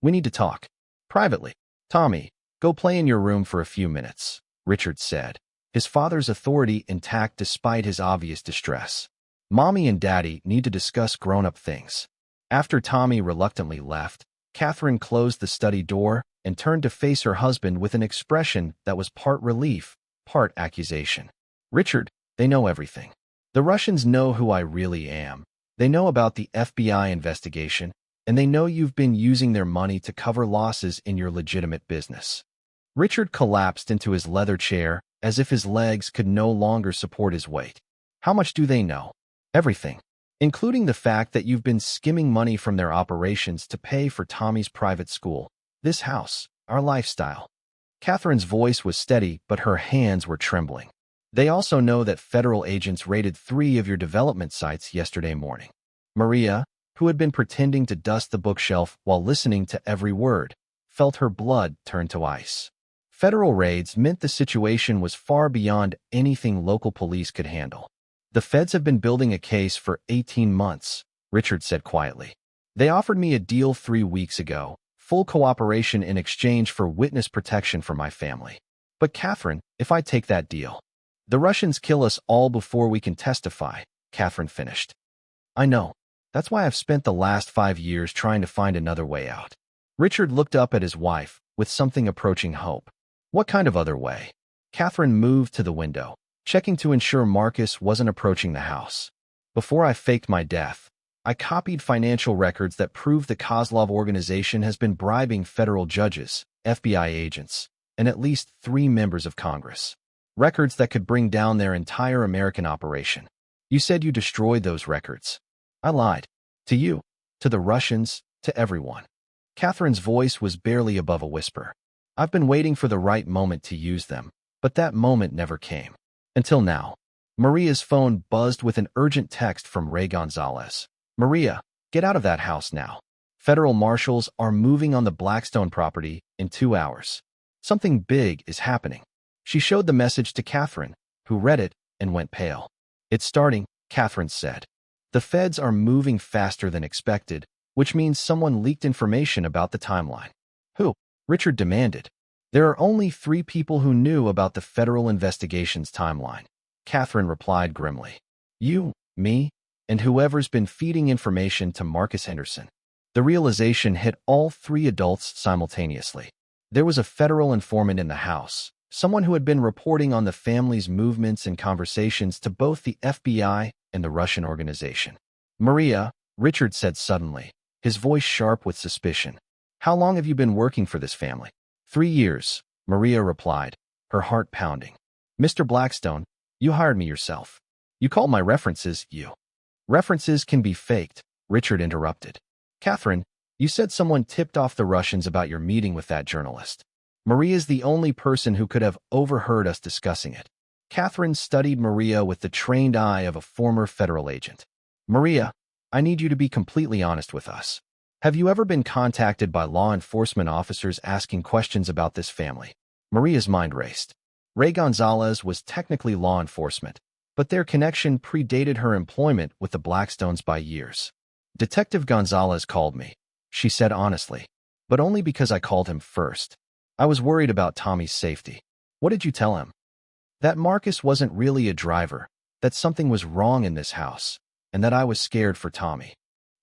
"We need to talk. Privately." "Tommy, go play in your room for a few minutes," Richard said, his father's authority intact despite his obvious distress. "Mommy and Daddy need to discuss grown-up things." After Tommy reluctantly left, Catherine closed the study door and turned to face her husband with an expression that was part relief, part accusation. "Richard, they know everything. The Russians know who I really am. They know about the FBI investigation, and they know you've been using their money to cover losses in your legitimate business." Richard collapsed into his leather chair as if his legs could no longer support his weight. "How much do they know?" "Everything, including the fact that you've been skimming money from their operations to pay for Tommy's private school, this house, our lifestyle." Catherine's voice was steady, but her hands were trembling. "They also know that federal agents raided 3 of your development sites yesterday morning." Maria, who had been pretending to dust the bookshelf while listening to every word, felt her blood turn to ice. Federal raids meant the situation was far beyond anything local police could handle. The feds have been building a case for 18 months, Richard said quietly. They offered me a deal 3 weeks ago, full cooperation in exchange for witness protection for my family. But Catherine, if I take that deal, the Russians kill us all before we can testify, Catherine finished. I know. That's why I've spent the last 5 years trying to find another way out. Richard looked up at his wife with something approaching hope. What kind of other way? Catherine moved to the window, checking to ensure Marcus wasn't approaching the house. Before I faked my death, I copied financial records that prove the Kozlov organization has been bribing federal judges, FBI agents, and at least 3 members of Congress. Records that could bring down their entire American operation. You said you destroyed those records. I lied. To you, to the Russians, to everyone. Catherine's voice was barely above a whisper. I've been waiting for the right moment to use them, but that moment never came. Until now. Maria's phone buzzed with an urgent text from Ray Gonzalez. Maria, get out of that house now. Federal marshals are moving on the Blackstone property in 2 hours. Something big is happening. She showed the message to Catherine, who read it and went pale. It's starting, Catherine said. The feds are moving faster than expected, which means someone leaked information about the timeline. Who? Richard demanded. There are only 3 people who knew about the federal investigation's timeline. Catherine replied grimly. You, me, and whoever's been feeding information to Marcus Henderson. The realization hit all 3 adults simultaneously. There was a federal informant in the house, someone who had been reporting on the family's movements and conversations to both the FBI and the Russian organization. Maria, Richard said suddenly, his voice sharp with suspicion. How long have you been working for this family? 3 years, Maria replied, her heart pounding. Mr. Blackstone, you hired me yourself. You called my references you. References can be faked, Richard interrupted. Catherine, you said someone tipped off the Russians about your meeting with that journalist. Maria's the only person who could have overheard us discussing it. Catherine studied Maria with the trained eye of a former federal agent. Maria, I need you to be completely honest with us. Have you ever been contacted by law enforcement officers asking questions about this family? Maria's mind raced. Ray Gonzalez was technically law enforcement, but their connection predated her employment with the Blackstones by years. Detective Gonzalez called me, she said honestly, but only because I called him first. I was worried about Tommy's safety. What did you tell him? That Marcus wasn't really a driver, that something was wrong in this house, and that I was scared for Tommy.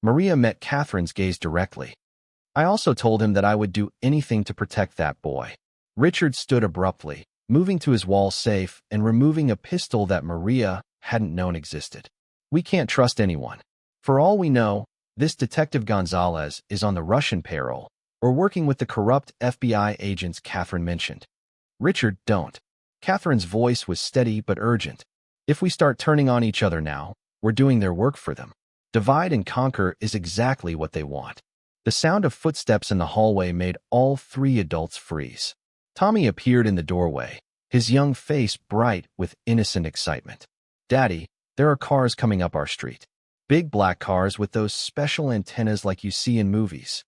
Maria met Catherine's gaze directly. I also told him that I would do anything to protect that boy. Richard stood abruptly, moving to his wall safe and removing a pistol that Maria hadn't known existed. We can't trust anyone. For all we know, this Detective Gonzalez is on the Russian payroll or working with the corrupt FBI agents Catherine mentioned. Richard, don't. Catherine's voice was steady but urgent. If we start turning on each other now, we're doing their work for them. Divide and conquer is exactly what they want. The sound of footsteps in the hallway made all 3 adults freeze. Tommy appeared in the doorway, his young face bright with innocent excitement. Daddy, there are cars coming up our street. Big black cars with those special antennas like you see in movies.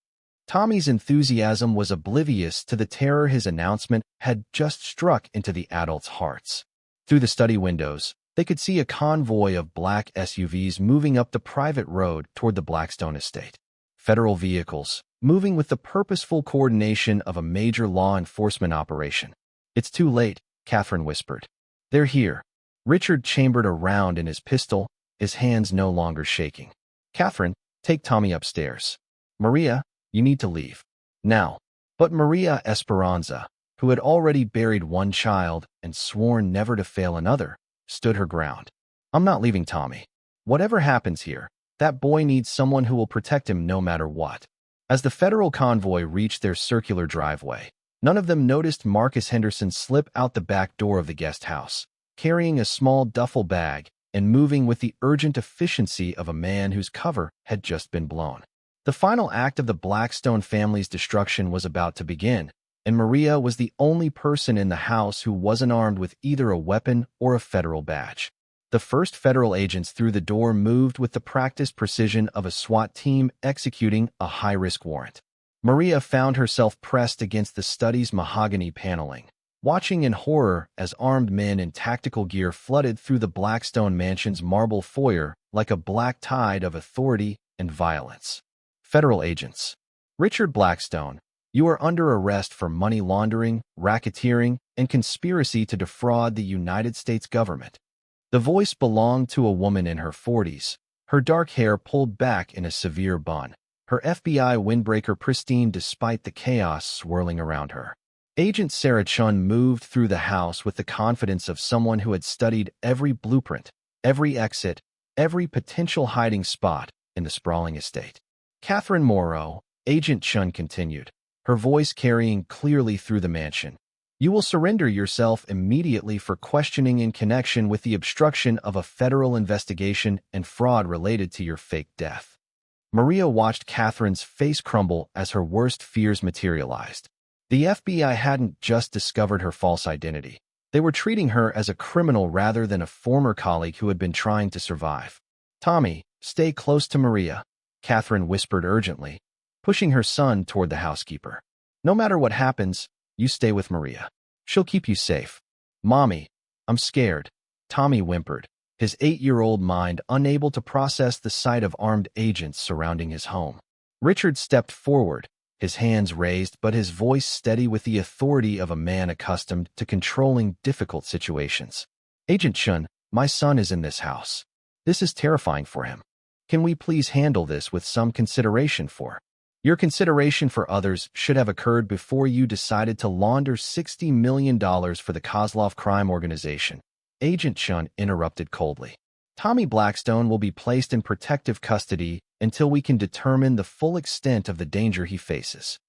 Tommy's enthusiasm was oblivious to the terror his announcement had just struck into the adults' hearts. Through the study windows, they could see a convoy of black SUVs moving up the private road toward the Blackstone estate. Federal vehicles, moving with the purposeful coordination of a major law enforcement operation. It's too late, Catherine whispered. They're here. Richard chambered a round in his pistol, his hands no longer shaking. Catherine, take Tommy upstairs. Maria, you need to leave. Now. But Maria Esperanza, who had already buried 1 child and sworn never to fail another, stood her ground. I'm not leaving Tommy. Whatever happens here, that boy needs someone who will protect him no matter what. As the federal convoy reached their circular driveway, none of them noticed Marcus Henderson slip out the back door of the guest house, carrying a small duffel bag and moving with the urgent efficiency of a man whose cover had just been blown. The final act of the Blackstone family's destruction was about to begin, and Maria was the only person in the house who wasn't armed with either a weapon or a federal badge. The first federal agents through the door moved with the practiced precision of a SWAT team executing a high-risk warrant. Maria found herself pressed against the study's mahogany paneling, watching in horror as armed men in tactical gear flooded through the Blackstone Mansion's marble foyer like a black tide of authority and violence. Federal agents. Richard Blackstone, you are under arrest for money laundering, racketeering, and conspiracy to defraud the United States government. The voice belonged to a woman in her 40s, her dark hair pulled back in a severe bun, her FBI windbreaker pristine despite the chaos swirling around her. Agent Sarah Chun moved through the house with the confidence of someone who had studied every blueprint, every exit, every potential hiding spot in the sprawling estate. Catherine Morrow, Agent Chun continued, her voice carrying clearly through the mansion. You will surrender yourself immediately for questioning in connection with the obstruction of a federal investigation and fraud related to your fake death. Maria watched Catherine's face crumble as her worst fears materialized. The FBI hadn't just discovered her false identity. They were treating her as a criminal rather than a former colleague who had been trying to survive. Tommy, stay close to Maria, Catherine whispered urgently, pushing her son toward the housekeeper. No matter what happens, you stay with Maria. She'll keep you safe. Mommy, I'm scared, Tommy whimpered, his 8-year-old mind unable to process the sight of armed agents surrounding his home. Richard stepped forward, his hands raised but his voice steady with the authority of a man accustomed to controlling difficult situations. Agent Chun, my son is in this house. This is terrifying for him. Can we please handle this with some consideration for? Your consideration for others should have occurred before you decided to launder $60 million for the Kozlov crime organization. Agent Chun interrupted coldly. Tommy Blackstone will be placed in protective custody until we can determine the full extent of the danger he faces.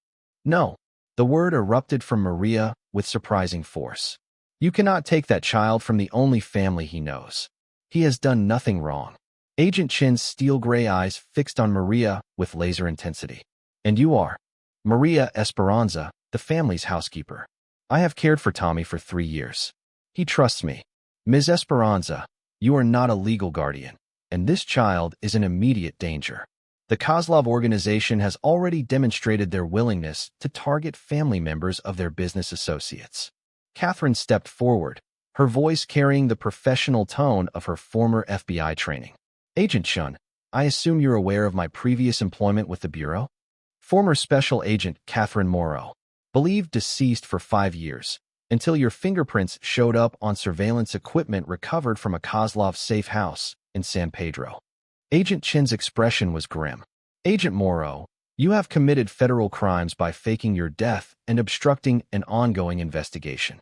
No, the word erupted from Maria with surprising force. You cannot take that child from the only family he knows. He has done nothing wrong. Agent Chin's steel-gray eyes fixed on Maria with laser intensity. And you are Maria Esperanza, the family's housekeeper. I have cared for Tommy for 3 years. He trusts me. Ms. Esperanza, you are not a legal guardian, and this child is in immediate danger. The Kozlov organization has already demonstrated their willingness to target family members of their business associates. Catherine stepped forward, her voice carrying the professional tone of her former FBI training. Agent Chun, I assume you're aware of my previous employment with the Bureau? Former Special Agent Catherine Morrow, believed deceased for 5 years, until your fingerprints showed up on surveillance equipment recovered from a Kozlov safe house in San Pedro. Agent Chin's expression was grim. Agent Morrow, you have committed federal crimes by faking your death and obstructing an ongoing investigation.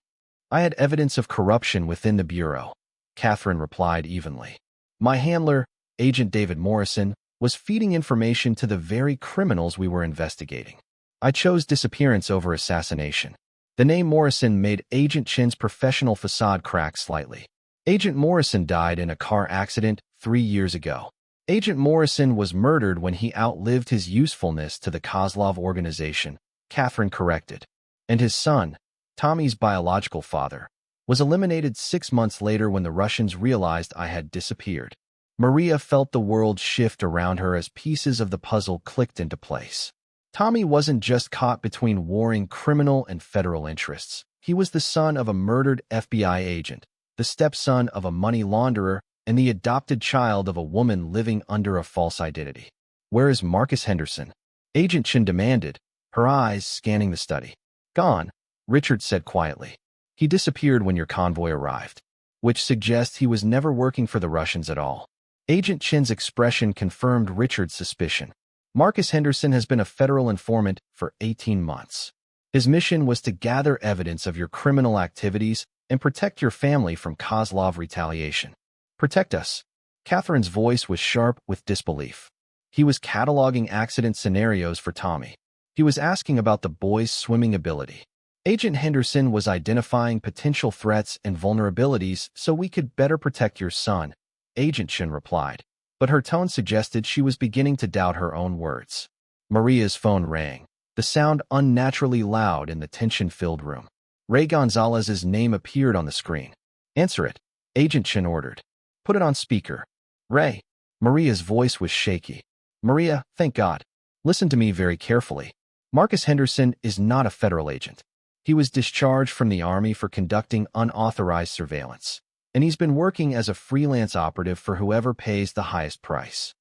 I had evidence of corruption within the Bureau, Catherine replied evenly. My handler, Agent David Morrison, was feeding information to the very criminals we were investigating. I chose disappearance over assassination. The name Morrison made Agent Chin's professional facade crack slightly. Agent Morrison died in a car accident 3 years ago. Agent Morrison was murdered when he outlived his usefulness to the Kozlov organization, Catherine corrected. And his son, Tommy's biological father, was eliminated 6 months later when the Russians realized I had disappeared. Maria felt the world shift around her as pieces of the puzzle clicked into place. Tommy wasn't just caught between warring criminal and federal interests. He was the son of a murdered FBI agent, the stepson of a money launderer, and the adopted child of a woman living under a false identity. Where is Marcus Henderson? Agent Chin demanded, her eyes scanning the study. Gone, Richard said quietly. He disappeared when your convoy arrived, which suggests he was never working for the Russians at all. Agent Chin's expression confirmed Richard's suspicion. Marcus Henderson has been a federal informant for 18 months. His mission was to gather evidence of your criminal activities and protect your family from Kozlov retaliation. Protect us. Catherine's voice was sharp with disbelief. He was cataloging accident scenarios for Tommy. He was asking about the boy's swimming ability. Agent Henderson was identifying potential threats and vulnerabilities so we could better protect your son, Agent Chin replied, but her tone suggested she was beginning to doubt her own words. Maria's phone rang, the sound unnaturally loud in the tension-filled room. Ray Gonzalez's name appeared on the screen. Answer it, Agent Chin ordered. Put it on speaker. Ray. Maria's voice was shaky. Maria, thank God. Listen to me very carefully. Marcus Henderson is not a federal agent. He was discharged from the Army for conducting unauthorized surveillance, and he's been working as a freelance operative for whoever pays the highest price.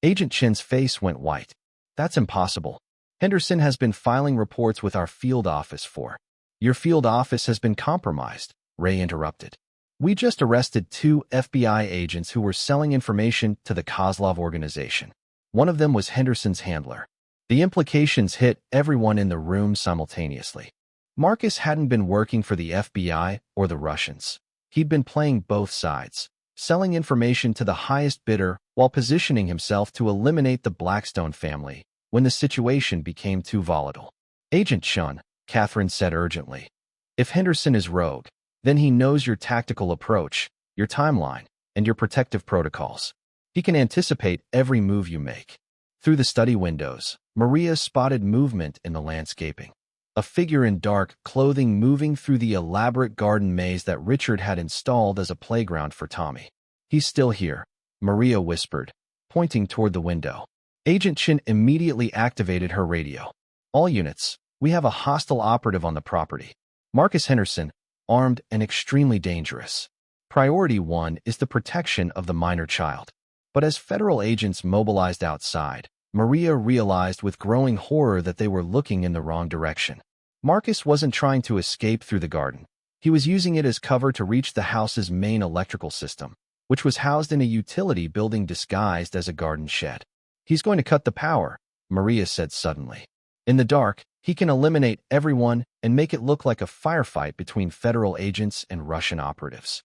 Agent Chin's face went white. That's impossible. Henderson has been filing reports with our field office for. Your field office has been compromised, Ray interrupted. We just arrested 2 FBI agents who were selling information to the Kozlov organization. One of them was Henderson's handler. The implications hit everyone in the room simultaneously. Marcus hadn't been working for the FBI or the Russians. He'd been playing both sides, selling information to the highest bidder while positioning himself to eliminate the Blackstone family when the situation became too volatile. Agent Chun, Catherine said urgently. If Henderson is rogue, then he knows your tactical approach, your timeline, and your protective protocols. He can anticipate every move you make. Through the study windows, Maria spotted movement in the landscaping. A figure in dark clothing moving through the elaborate garden maze that Richard had installed as a playground for Tommy. He's still here, Maria whispered, pointing toward the window. Agent Chin immediately activated her radio. All units, we have a hostile operative on the property. Marcus Henderson, armed and extremely dangerous. Priority 1 is the protection of the minor child. But as federal agents mobilized outside, Maria realized with growing horror that they were looking in the wrong direction. Marcus wasn't trying to escape through the garden. He was using it as cover to reach the house's main electrical system, which was housed in a utility building disguised as a garden shed. He's going to cut the power, Maria said suddenly. In the dark, he can eliminate everyone and make it look like a firefight between federal agents and Russian operatives.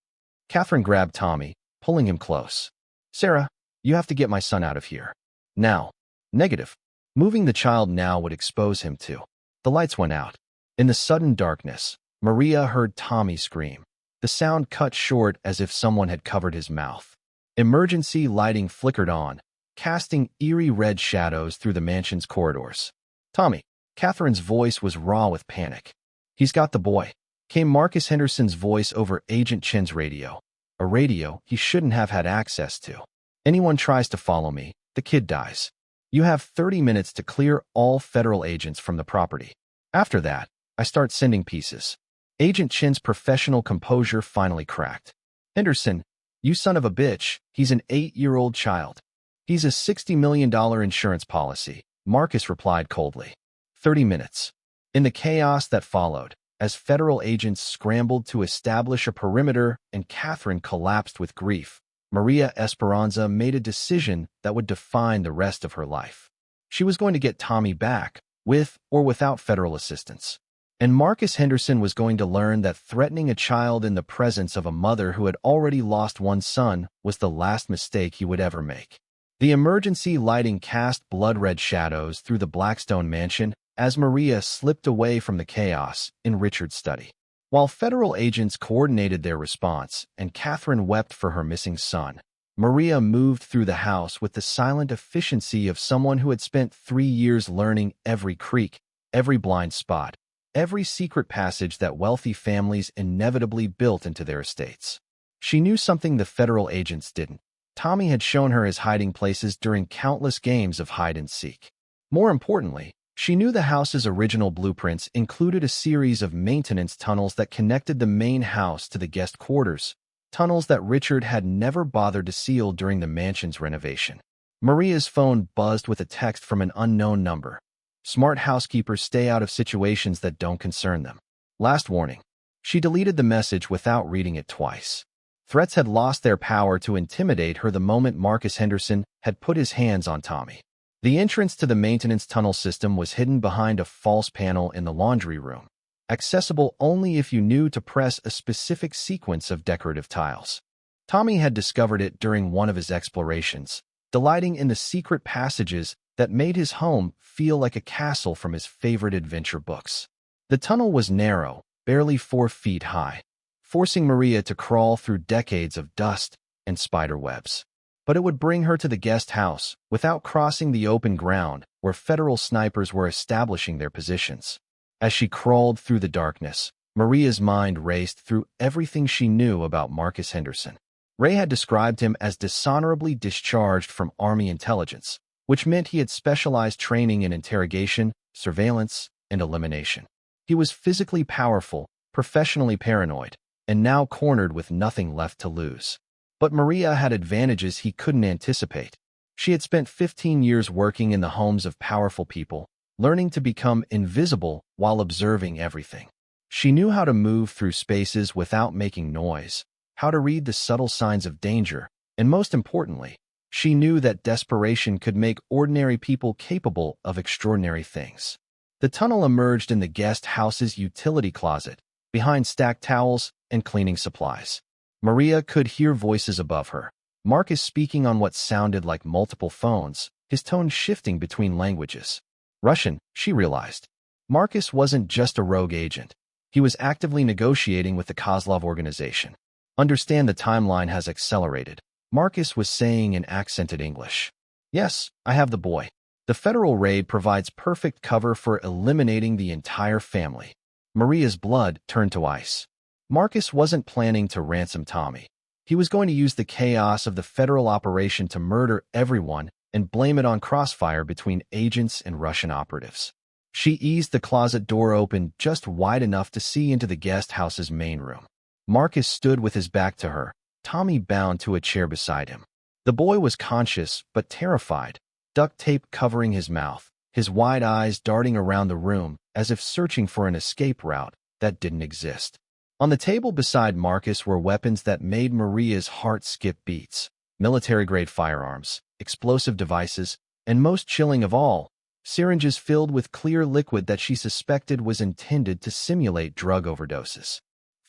Catherine grabbed Tommy, pulling him close. Sarah, you have to get my son out of here. Now. Negative. Moving the child now would expose him to. The lights went out. In the sudden darkness, Maria heard Tommy scream. The sound cut short as if someone had covered his mouth. Emergency lighting flickered on, casting eerie red shadows through the mansion's corridors. Tommy. Catherine's voice was raw with panic. He's got the boy. Came Marcus Henderson's voice over Agent Chin's radio. A radio he shouldn't have had access to. Anyone tries to follow me, the kid dies. You have 30 minutes to clear all federal agents from the property. After that, I start sending pieces. Agent Chin's professional composure finally cracked. Henderson, you son of a bitch, he's an 8-year-old child. He's a $60 million insurance policy, Marcus replied coldly. 30 minutes. In the chaos that followed, as federal agents scrambled to establish a perimeter and Catherine collapsed with grief, Maria Esperanza made a decision that would define the rest of her life. She was going to get Tommy back, with or without federal assistance. And Marcus Henderson was going to learn that threatening a child in the presence of a mother who had already lost one son was the last mistake he would ever make. The emergency lighting cast blood-red shadows through the Blackstone mansion as Maria slipped away from the chaos in Richard's study. While federal agents coordinated their response and Catherine wept for her missing son, Maria moved through the house with the silent efficiency of someone who had spent 3 years learning every creak, every blind spot, every secret passage that wealthy families inevitably built into their estates. She knew something the federal agents didn't. Tommy had shown her his hiding places during countless games of hide-and-seek. More importantly, she knew the house's original blueprints included a series of maintenance tunnels that connected the main house to the guest quarters, tunnels that Richard had never bothered to seal during the mansion's renovation. Maria's phone buzzed with a text from an unknown number. Smart housekeepers stay out of situations that don't concern them. Last warning. She deleted the message without reading it twice. Threats had lost their power to intimidate her the moment Marcus Henderson had put his hands on Tommy. The entrance to the maintenance tunnel system was hidden behind a false panel in the laundry room, accessible only if you knew to press a specific sequence of decorative tiles. Tommy had discovered it during one of his explorations, delighting in the secret passages that made his home feel like a castle from his favorite adventure books. The tunnel was narrow, barely 4 feet high, forcing Maria to crawl through decades of dust and spider webs. But it would bring her to the guest house without crossing the open ground where federal snipers were establishing their positions. As she crawled through the darkness, Maria's mind raced through everything she knew about Marcus Henderson. Ray had described him as dishonorably discharged from Army intelligence, which meant he had specialized training in interrogation, surveillance, and elimination. He was physically powerful, professionally paranoid, and now cornered with nothing left to lose. But Maria had advantages he couldn't anticipate. She had spent 15 years working in the homes of powerful people, learning to become invisible while observing everything. She knew how to move through spaces without making noise, how to read the subtle signs of danger, and most importantly, she knew that desperation could make ordinary people capable of extraordinary things. The tunnel emerged in the guest house's utility closet, behind stacked towels and cleaning supplies. Maria could hear voices above her. Marcus speaking on what sounded like multiple phones, his tone shifting between languages. Russian, she realized. Marcus wasn't just a rogue agent. He was actively negotiating with the Kozlov organization. Understand the timeline has accelerated, Marcus was saying in accented English. Yes, I have the boy. The federal raid provides perfect cover for eliminating the entire family. Maria's blood turned to ice. Marcus wasn't planning to ransom Tommy. He was going to use the chaos of the federal operation to murder everyone and blame it on crossfire between agents and Russian operatives. She eased the closet door open just wide enough to see into the guest house's main room. Marcus stood with his back to her, Tommy bound to a chair beside him. The boy was conscious but terrified, duct tape covering his mouth, his wide eyes darting around the room as if searching for an escape route that didn't exist. On the table beside Marcus were weapons that made Maria's heart skip beats: military-grade firearms, explosive devices, and most chilling of all, syringes filled with clear liquid that she suspected was intended to simulate drug overdoses.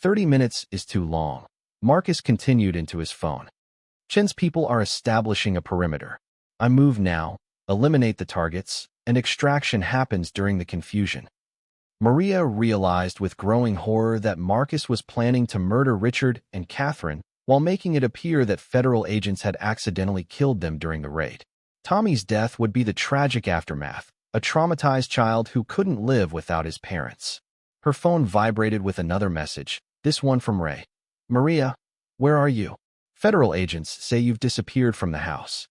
30 minutes is too long. Marcus continued into his phone. Chen's people are establishing a perimeter. I move now, eliminate the targets, and extraction happens during the confusion. Maria realized with growing horror that Marcus was planning to murder Richard and Catherine while making it appear that federal agents had accidentally killed them during the raid. Tommy's death would be the tragic aftermath, a traumatized child who couldn't live without his parents. Her phone vibrated with another message, this one from Ray. Maria, where are you? Federal agents say you've disappeared from the house.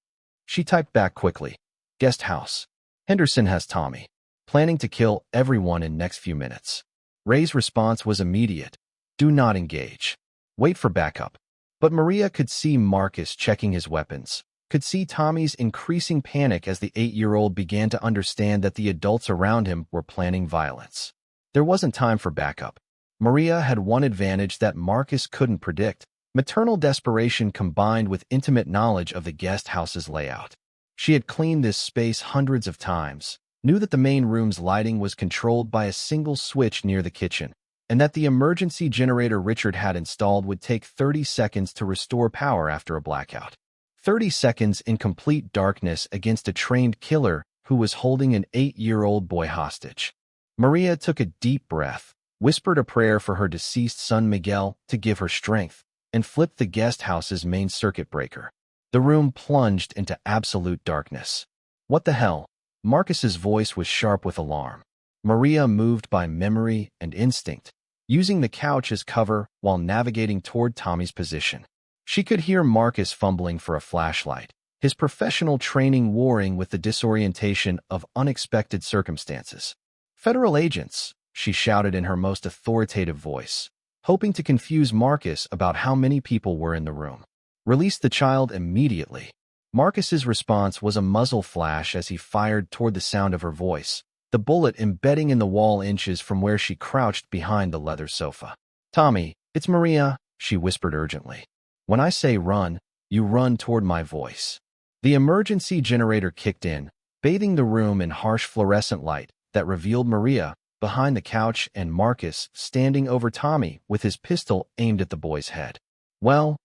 She typed back quickly. Guest house. Henderson has Tommy. Planning to kill everyone in next few minutes. Ray's response was immediate. Do not engage. Wait for backup. But Maria could see Marcus checking his weapons, could see Tommy's increasing panic as the 8-year-old began to understand that the adults around him were planning violence. There wasn't time for backup. Maria had one advantage that Marcus couldn't predict: maternal desperation combined with intimate knowledge of the guest house's layout. She had cleaned this space hundreds of times, knew that the main room's lighting was controlled by a single switch near the kitchen, and that the emergency generator Richard had installed would take 30 seconds to restore power after a blackout. 30 seconds in complete darkness against a trained killer who was holding an 8-year-old boy hostage. Maria took a deep breath, whispered a prayer for her deceased son Miguel to give her strength, and flipped the guest house's main circuit breaker. The room plunged into absolute darkness. What the hell? Marcus's voice was sharp with alarm. Maria moved by memory and instinct, using the couch as cover while navigating toward Tommy's position. She could hear Marcus fumbling for a flashlight, his professional training warring with the disorientation of unexpected circumstances. Federal agents, she shouted in her most authoritative voice, hoping to confuse Marcus about how many people were in the room. Release the child immediately. Marcus's response was a muzzle flash as he fired toward the sound of her voice, the bullet embedding in the wall inches from where she crouched behind the leather sofa. Tommy, it's Maria, she whispered urgently. When I say run, you run toward my voice. The emergency generator kicked in, bathing the room in harsh fluorescent light that revealed Maria behind the couch and Marcus standing over Tommy with his pistol aimed at the boy's head. Well,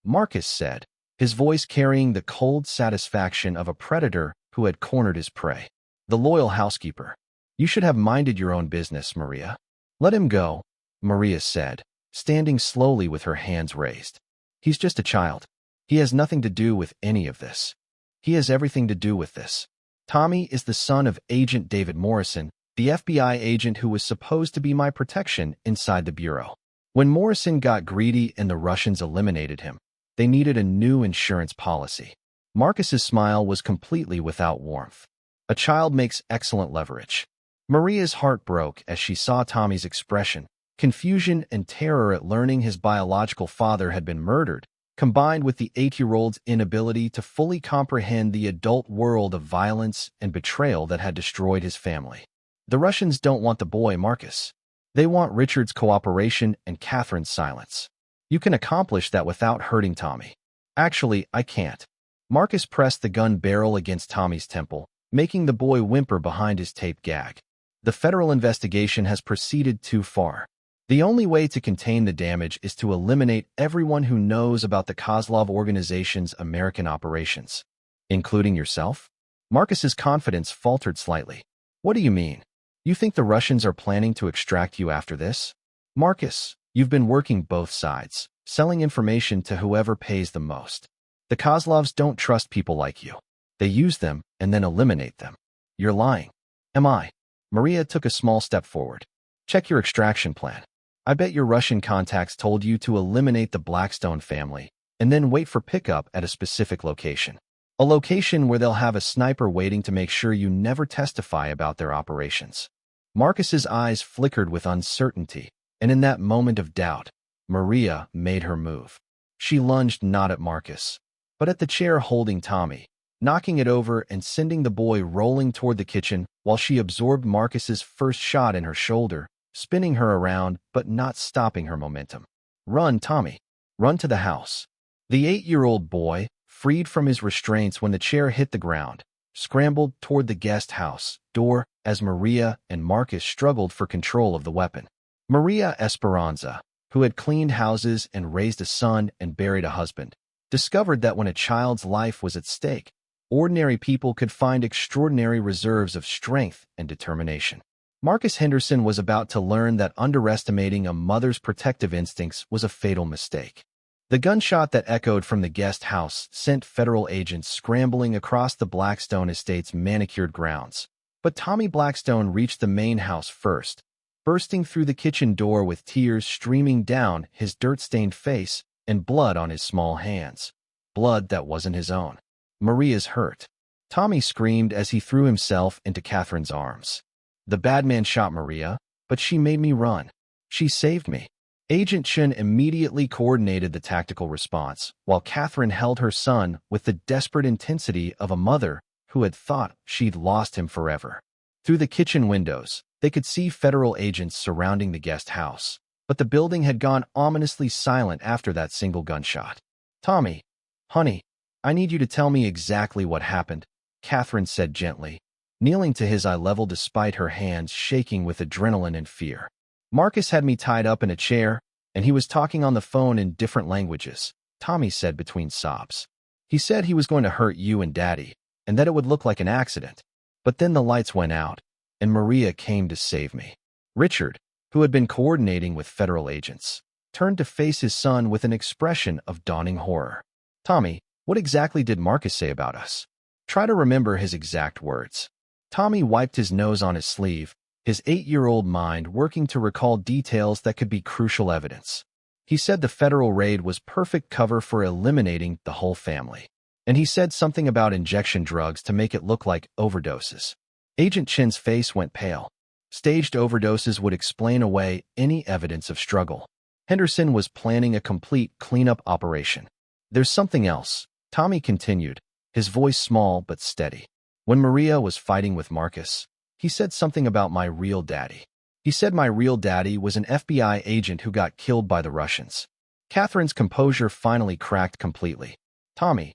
Marcus said, his voice carrying the cold satisfaction of a predator who had cornered his prey. The loyal housekeeper. You should have minded your own business, Maria. Let him go, Maria said, standing slowly with her hands raised. He's just a child. He has nothing to do with any of this. He has everything to do with this. Tommy is the son of Agent David Morrison, the FBI agent who was supposed to be my protection inside the bureau. When Morrison got greedy and the Russians eliminated him, They needed a new insurance policy. Marcus's smile was completely without warmth. A child makes excellent leverage. Maria's heart broke as she saw Tommy's expression. Confusion and terror at learning his biological father had been murdered, combined with the 8-year-old's inability to fully comprehend the adult world of violence and betrayal that had destroyed his family. The Russians don't want the boy, Marcus. They want Richard's cooperation and Catherine's silence. You can accomplish that without hurting Tommy. Actually, I can't. Marcus pressed the gun barrel against Tommy's temple, making the boy whimper behind his tape gag. The federal investigation has proceeded too far. The only way to contain the damage is to eliminate everyone who knows about the Kozlov organization's American operations. Including yourself? Marcus's confidence faltered slightly. What do you mean? You think the Russians are planning to extract you after this? Marcus, you've been working both sides, selling information to whoever pays the most. The Kozlovs don't trust people like you. They use them and then eliminate them. You're lying. Am I? Maria took a small step forward. Check your extraction plan. I bet your Russian contacts told you to eliminate the Blackstone family and then wait for pickup at a specific location. A location where they'll have a sniper waiting to make sure you never testify about their operations. Marcus's eyes flickered with uncertainty, and in that moment of doubt, Maria made her move. She lunged not at Marcus, but at the chair holding Tommy, knocking it over and sending the boy rolling toward the kitchen while she absorbed Marcus's first shot in her shoulder, spinning her around but not stopping her momentum. Run, Tommy. Run to the house. The 8-year-old boy, freed from his restraints when the chair hit the ground, scrambled toward the guest house door as Maria and Marcus struggled for control of the weapon. Maria Esperanza, who had cleaned houses and raised a son and buried a husband, discovered that when a child's life was at stake, ordinary people could find extraordinary reserves of strength and determination. Marcus Henderson was about to learn that underestimating a mother's protective instincts was a fatal mistake. The gunshot that echoed from the guest house sent federal agents scrambling across the Blackstone estate's manicured grounds. But Tommy Blackstone reached the main house first, bursting through the kitchen door with tears streaming down his dirt-stained face and blood on his small hands. Blood that wasn't his own. Maria's hurt. Tommy screamed as he threw himself into Catherine's arms. The bad man shot Maria, but she made me run. She saved me. Agent Chen immediately coordinated the tactical response, while Catherine held her son with the desperate intensity of a mother who had thought she'd lost him forever. Through the kitchen windows, they could see federal agents surrounding the guest house, but the building had gone ominously silent after that single gunshot. Tommy, honey, I need you to tell me exactly what happened, Catherine said gently, kneeling to his eye level despite her hands shaking with adrenaline and fear. Marcus had me tied up in a chair, and he was talking on the phone in different languages, Tommy said between sobs. He said he was going to hurt you and Daddy, and that it would look like an accident. But then the lights went out, and Maria came to save me. Richard, who had been coordinating with federal agents, turned to face his son with an expression of dawning horror. Tommy, what exactly did Marcus say about us? Try to remember his exact words. Tommy wiped his nose on his sleeve, his 8-year-old mind working to recall details that could be crucial evidence. He said the federal raid was perfect cover for eliminating the whole family. And he said something about injection drugs to make it look like overdoses. Agent Chen's face went pale. Staged overdoses would explain away any evidence of struggle. Henderson was planning a complete cleanup operation. There's something else, Tommy continued, his voice small but steady. When Maria was fighting with Marcus, he said something about my real daddy. He said my real daddy was an FBI agent who got killed by the Russians. Catherine's composure finally cracked completely. Tommy,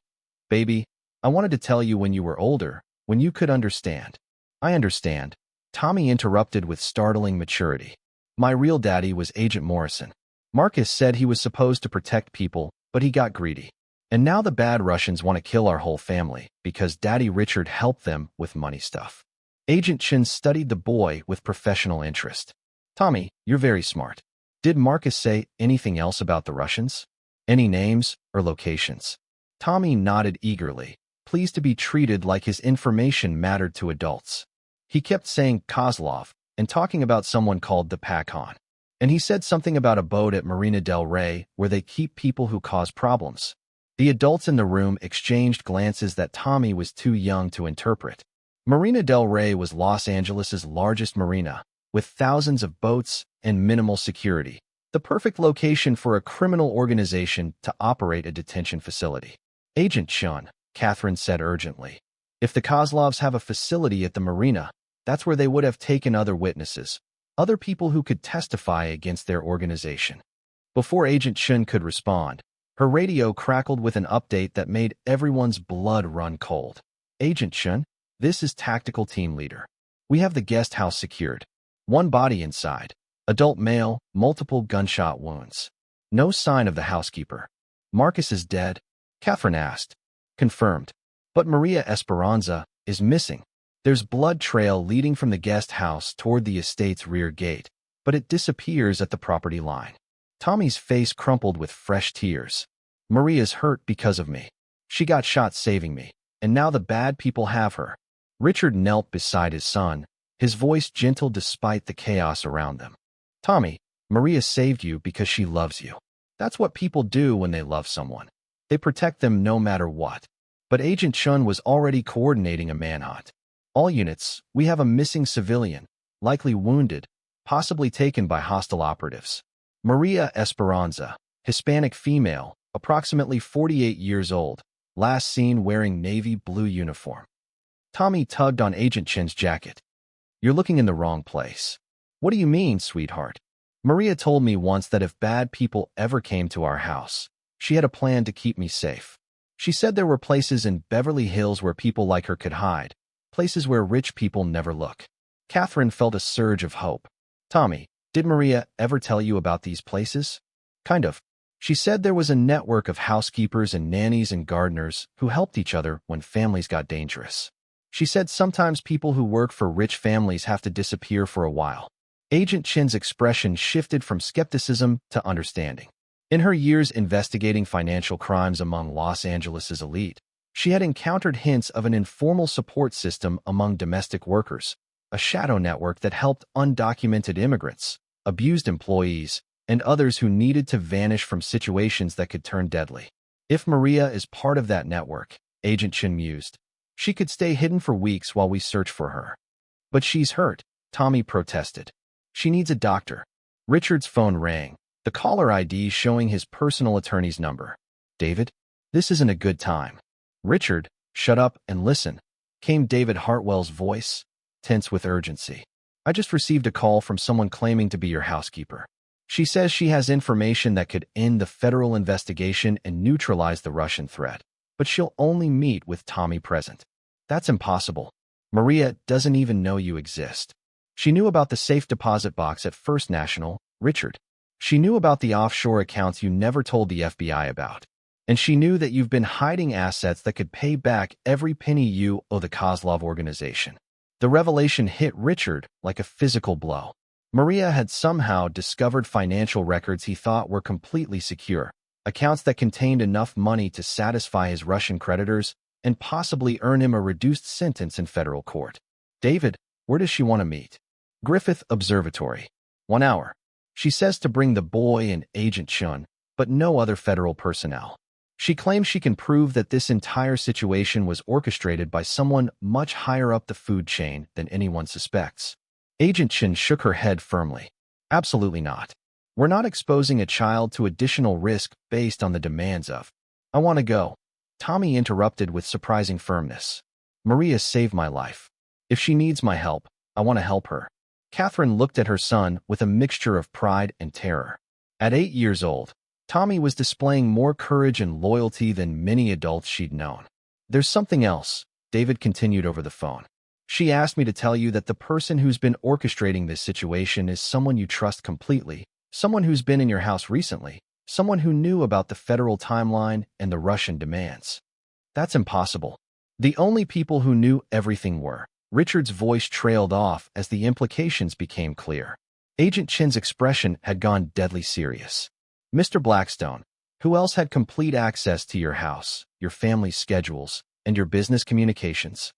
baby, I wanted to tell you when you were older, when you could understand. I understand. Tommy interrupted with startling maturity. My real daddy was Agent Morrison. Marcus said he was supposed to protect people, but he got greedy. And now the bad Russians want to kill our whole family because Daddy Richard helped them with money stuff. Agent Chen studied the boy with professional interest. Tommy, you're very smart. Did Marcus say anything else about the Russians? Any names or locations? Tommy nodded eagerly, pleased to be treated like his information mattered to adults. He kept saying Kozlov and talking about someone called the Pakhan. And he said something about a boat at Marina del Rey where they keep people who cause problems. The adults in the room exchanged glances that Tommy was too young to interpret. Marina del Rey was Los Angeles' largest marina, with thousands of boats and minimal security, the perfect location for a criminal organization to operate a detention facility. Agent Chun, Catherine said urgently. If the Kozlovs have a facility at the marina, that's where they would have taken other witnesses, other people who could testify against their organization. Before Agent Chun could respond, her radio crackled with an update that made everyone's blood run cold. Agent Chun, this is Tactical Team Leader. We have the guest house secured. One body inside. Adult male, multiple gunshot wounds. No sign of the housekeeper. Marcus is dead? Catherine asked. Confirmed. But Maria Esperanza is missing. There's blood trail leading from the guest house toward the estate's rear gate, but it disappears at the property line. Tommy's face crumpled with fresh tears. Maria's hurt because of me. She got shot saving me, and now the bad people have her. Richard knelt beside his son, his voice gentle despite the chaos around them. Tommy, Maria saved you because she loves you. That's what people do when they love someone. They protect them no matter what. But Agent Chun was already coordinating a manhunt. All units, we have a missing civilian, likely wounded, possibly taken by hostile operatives. Maria Esperanza, Hispanic female, approximately 48 years old, last seen wearing navy blue uniform. Tommy tugged on Agent Chun's jacket. You're looking in the wrong place. What do you mean, sweetheart? Maria told me once that if bad people ever came to our house, she had a plan to keep me safe. She said there were places in Beverly Hills where people like her could hide, places where rich people never look. Catherine felt a surge of hope. Tommy, did Maria ever tell you about these places? Kind of. She said there was a network of housekeepers and nannies and gardeners who helped each other when families got dangerous. She said sometimes people who work for rich families have to disappear for a while. Agent Chin's expression shifted from skepticism to understanding. In her years investigating financial crimes among Los Angeles' elite, she had encountered hints of an informal support system among domestic workers, a shadow network that helped undocumented immigrants, abused employees, and others who needed to vanish from situations that could turn deadly. If Maria is part of that network, Agent Chin mused, she could stay hidden for weeks while we search for her. But she's hurt, Tommy protested. She needs a doctor. Richard's phone rang, the caller ID showing his personal attorney's number. David, this isn't a good time. Richard, shut up and listen, came David Hartwell's voice, tense with urgency. I just received a call from someone claiming to be your housekeeper. She says she has information that could end the federal investigation and neutralize the Russian threat, but she'll only meet with Tommy present. That's impossible. Maria doesn't even know you exist. She knew about the safe deposit box at First National, Richard. She knew about the offshore accounts you never told the FBI about. And she knew that you've been hiding assets that could pay back every penny you owe the Kozlov organization. The revelation hit Richard like a physical blow. Maria had somehow discovered financial records he thought were completely secure, accounts that contained enough money to satisfy his Russian creditors and possibly earn him a reduced sentence in federal court. David, where does she want to meet? Griffith Observatory. 1 hour. She says to bring the boy and Agent Chun, but no other federal personnel. She claims she can prove that this entire situation was orchestrated by someone much higher up the food chain than anyone suspects. Agent Chun shook her head firmly. Absolutely not. We're not exposing a child to additional risk based on the demands of. I want to go. Tommy interrupted with surprising firmness. Maria saved my life. If she needs my help, I want to help her. Catherine looked at her son with a mixture of pride and terror. At 8 years old, Tommy was displaying more courage and loyalty than many adults she'd known. There's something else, David continued over the phone. She asked me to tell you that the person who's been orchestrating this situation is someone you trust completely, someone who's been in your house recently, someone who knew about the federal timeline and the Russian demands. That's impossible. The only people who knew everything were. Richard's voice trailed off as the implications became clear. Agent Chin's expression had gone deadly serious. Mr. Blackstone, who else had complete access to your house, your family's schedules, and your business communications?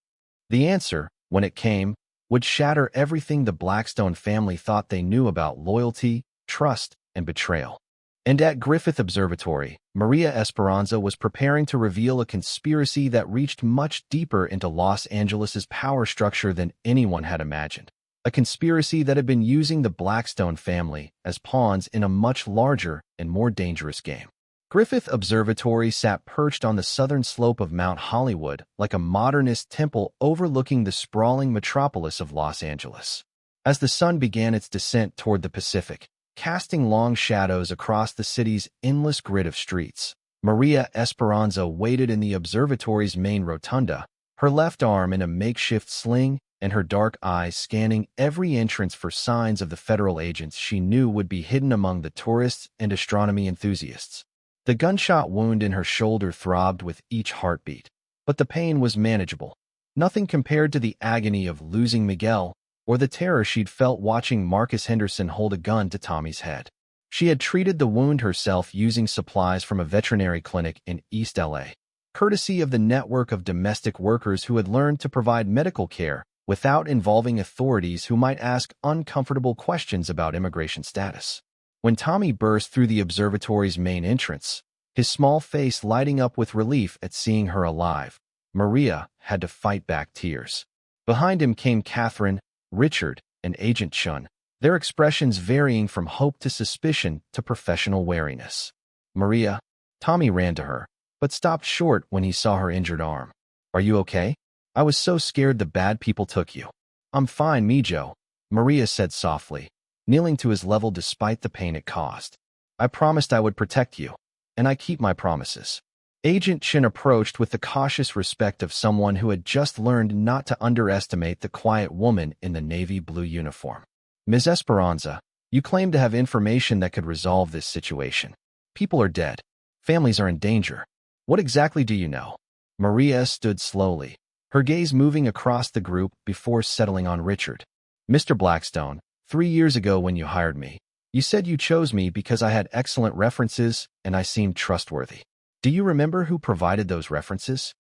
The answer, when it came, would shatter everything the Blackstone family thought they knew about loyalty, trust, and betrayal. And at Griffith Observatory, Maria Esperanza was preparing to reveal a conspiracy that reached much deeper into Los Angeles's power structure than anyone had imagined. A conspiracy that had been using the Blackstone family as pawns in a much larger and more dangerous game. Griffith Observatory sat perched on the southern slope of Mount Hollywood like a modernist temple overlooking the sprawling metropolis of Los Angeles. As the sun began its descent toward the Pacific, casting long shadows across the city's endless grid of streets, Maria Esperanza waited in the observatory's main rotunda, her left arm in a makeshift sling and her dark eyes scanning every entrance for signs of the federal agents she knew would be hidden among the tourists and astronomy enthusiasts. The gunshot wound in her shoulder throbbed with each heartbeat, but the pain was manageable, nothing compared to the agony of losing Miguel or the terror she'd felt watching Marcus Henderson hold a gun to Tommy's head. She had treated the wound herself using supplies from a veterinary clinic in East LA, courtesy of the network of domestic workers who had learned to provide medical care without involving authorities who might ask uncomfortable questions about immigration status. When Tommy burst through the observatory's main entrance, his small face lighting up with relief at seeing her alive, Maria had to fight back tears. Behind him came Catherine, Richard, and Agent Chun, their expressions varying from hope to suspicion to professional wariness. Maria, Tommy ran to her, but stopped short when he saw her injured arm. Are you okay? I was so scared the bad people took you. I'm fine, Mijo, Maria said softly, kneeling to his level despite the pain it caused. I promised I would protect you, and I keep my promises. Agent Chin approached with the cautious respect of someone who had just learned not to underestimate the quiet woman in the navy blue uniform. Ms. Esperanza, you claim to have information that could resolve this situation. People are dead. Families are in danger. What exactly do you know? Maria stood slowly, her gaze moving across the group before settling on Richard. Mr. Blackstone, 3 years ago when you hired me, you said you chose me because I had excellent references and I seemed trustworthy. Do you remember who provided those references?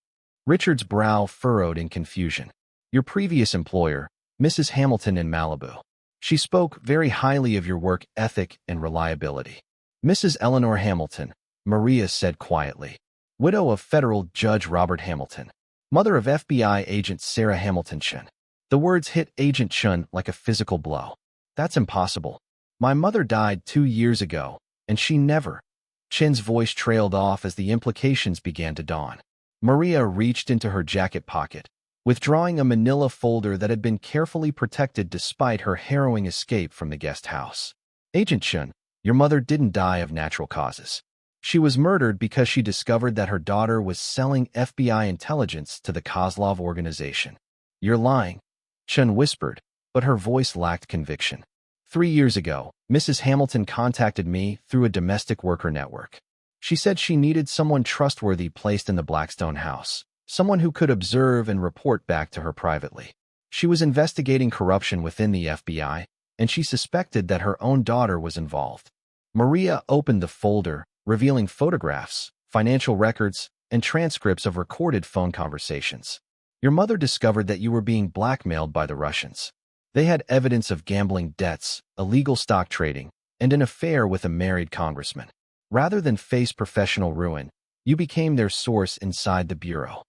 Richard's brow furrowed in confusion. Your previous employer, Mrs. Hamilton in Malibu. She spoke very highly of your work ethic and reliability. Mrs. Eleanor Hamilton, Maria said quietly, widow of federal Judge Robert Hamilton, mother of FBI agent Sarah Hamilton Chun. The words hit Agent Chun like a physical blow. That's impossible. My mother died 2 years ago, and she never. Chin's voice trailed off as the implications began to dawn. Maria reached into her jacket pocket, withdrawing a manila folder that had been carefully protected despite her harrowing escape from the guest house. Agent Chun, your mother didn't die of natural causes. She was murdered because she discovered that her daughter was selling FBI intelligence to the Kozlov organization. You're lying, Chun whispered, but her voice lacked conviction. 3 years ago, Mrs. Hamilton contacted me through a domestic worker network. She said she needed someone trustworthy placed in the Blackstone house, someone who could observe and report back to her privately. She was investigating corruption within the FBI, and she suspected that her own daughter was involved. Maria opened the folder, revealing photographs, financial records, and transcripts of recorded phone conversations. Your mother discovered that you were being blackmailed by the Russians. They had evidence of gambling debts, illegal stock trading, and an affair with a married congressman. Rather than face professional ruin, you became their source inside the bureau.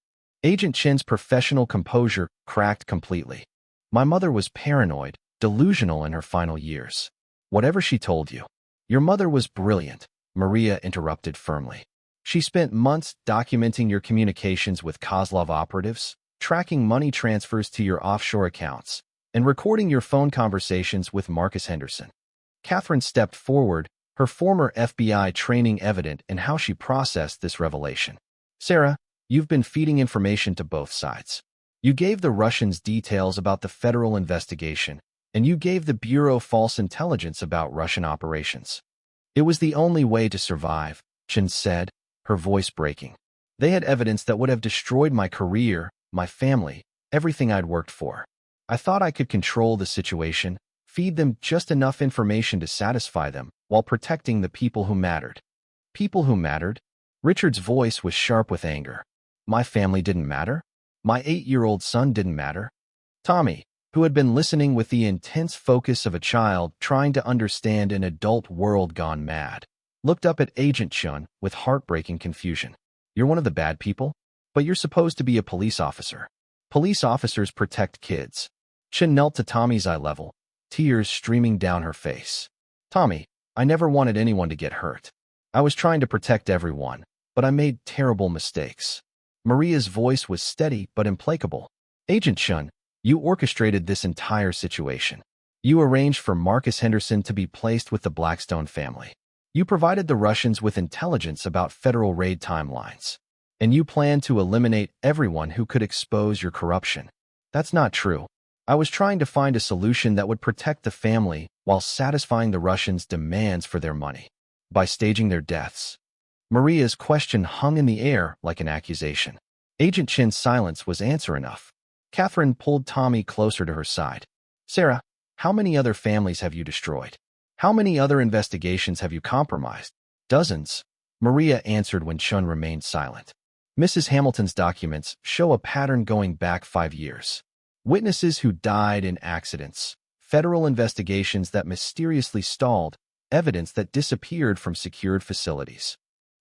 Agent Chin's professional composure cracked completely. My mother was paranoid, delusional in her final years. Whatever she told you. Your mother was brilliant, Maria interrupted firmly. She spent months documenting your communications with Kozlov operatives, tracking money transfers to your offshore accounts, and recording your phone conversations with Marcus Henderson. Catherine stepped forward, her former FBI training evident in how she processed this revelation. Sarah, you've been feeding information to both sides. You gave the Russians details about the federal investigation, and you gave the Bureau false intelligence about Russian operations. It was the only way to survive, Chin said, her voice breaking. They had evidence that would have destroyed my career, my family, everything I'd worked for. I thought I could control the situation, feed them just enough information to satisfy them, while protecting the people who mattered. People who mattered? Richard's voice was sharp with anger. My family didn't matter? My 8-year-old son didn't matter? Tommy, who had been listening with the intense focus of a child trying to understand an adult world gone mad, looked up at Agent Chun with heartbreaking confusion. You're one of the bad people? But you're supposed to be a police officer. Police officers protect kids. Chun knelt to Tommy's eye level, tears streaming down her face. Tommy, I never wanted anyone to get hurt. I was trying to protect everyone, but I made terrible mistakes. Maria's voice was steady but implacable. Agent Chun, you orchestrated this entire situation. You arranged for Marcus Henderson to be placed with the Blackstone family. You provided the Russians with intelligence about federal raid timelines. And you planned to eliminate everyone who could expose your corruption. That's not true. I was trying to find a solution that would protect the family while satisfying the Russians' demands for their money. By staging their deaths. Maria's question hung in the air like an accusation. Agent Chin's silence was answer enough. Catherine pulled Tommy closer to her side. Sarah, how many other families have you destroyed? How many other investigations have you compromised? Dozens. Maria answered when Chun remained silent. Mrs. Hamilton's documents show a pattern going back 5 years. Witnesses who died in accidents, federal investigations that mysteriously stalled, evidence that disappeared from secured facilities.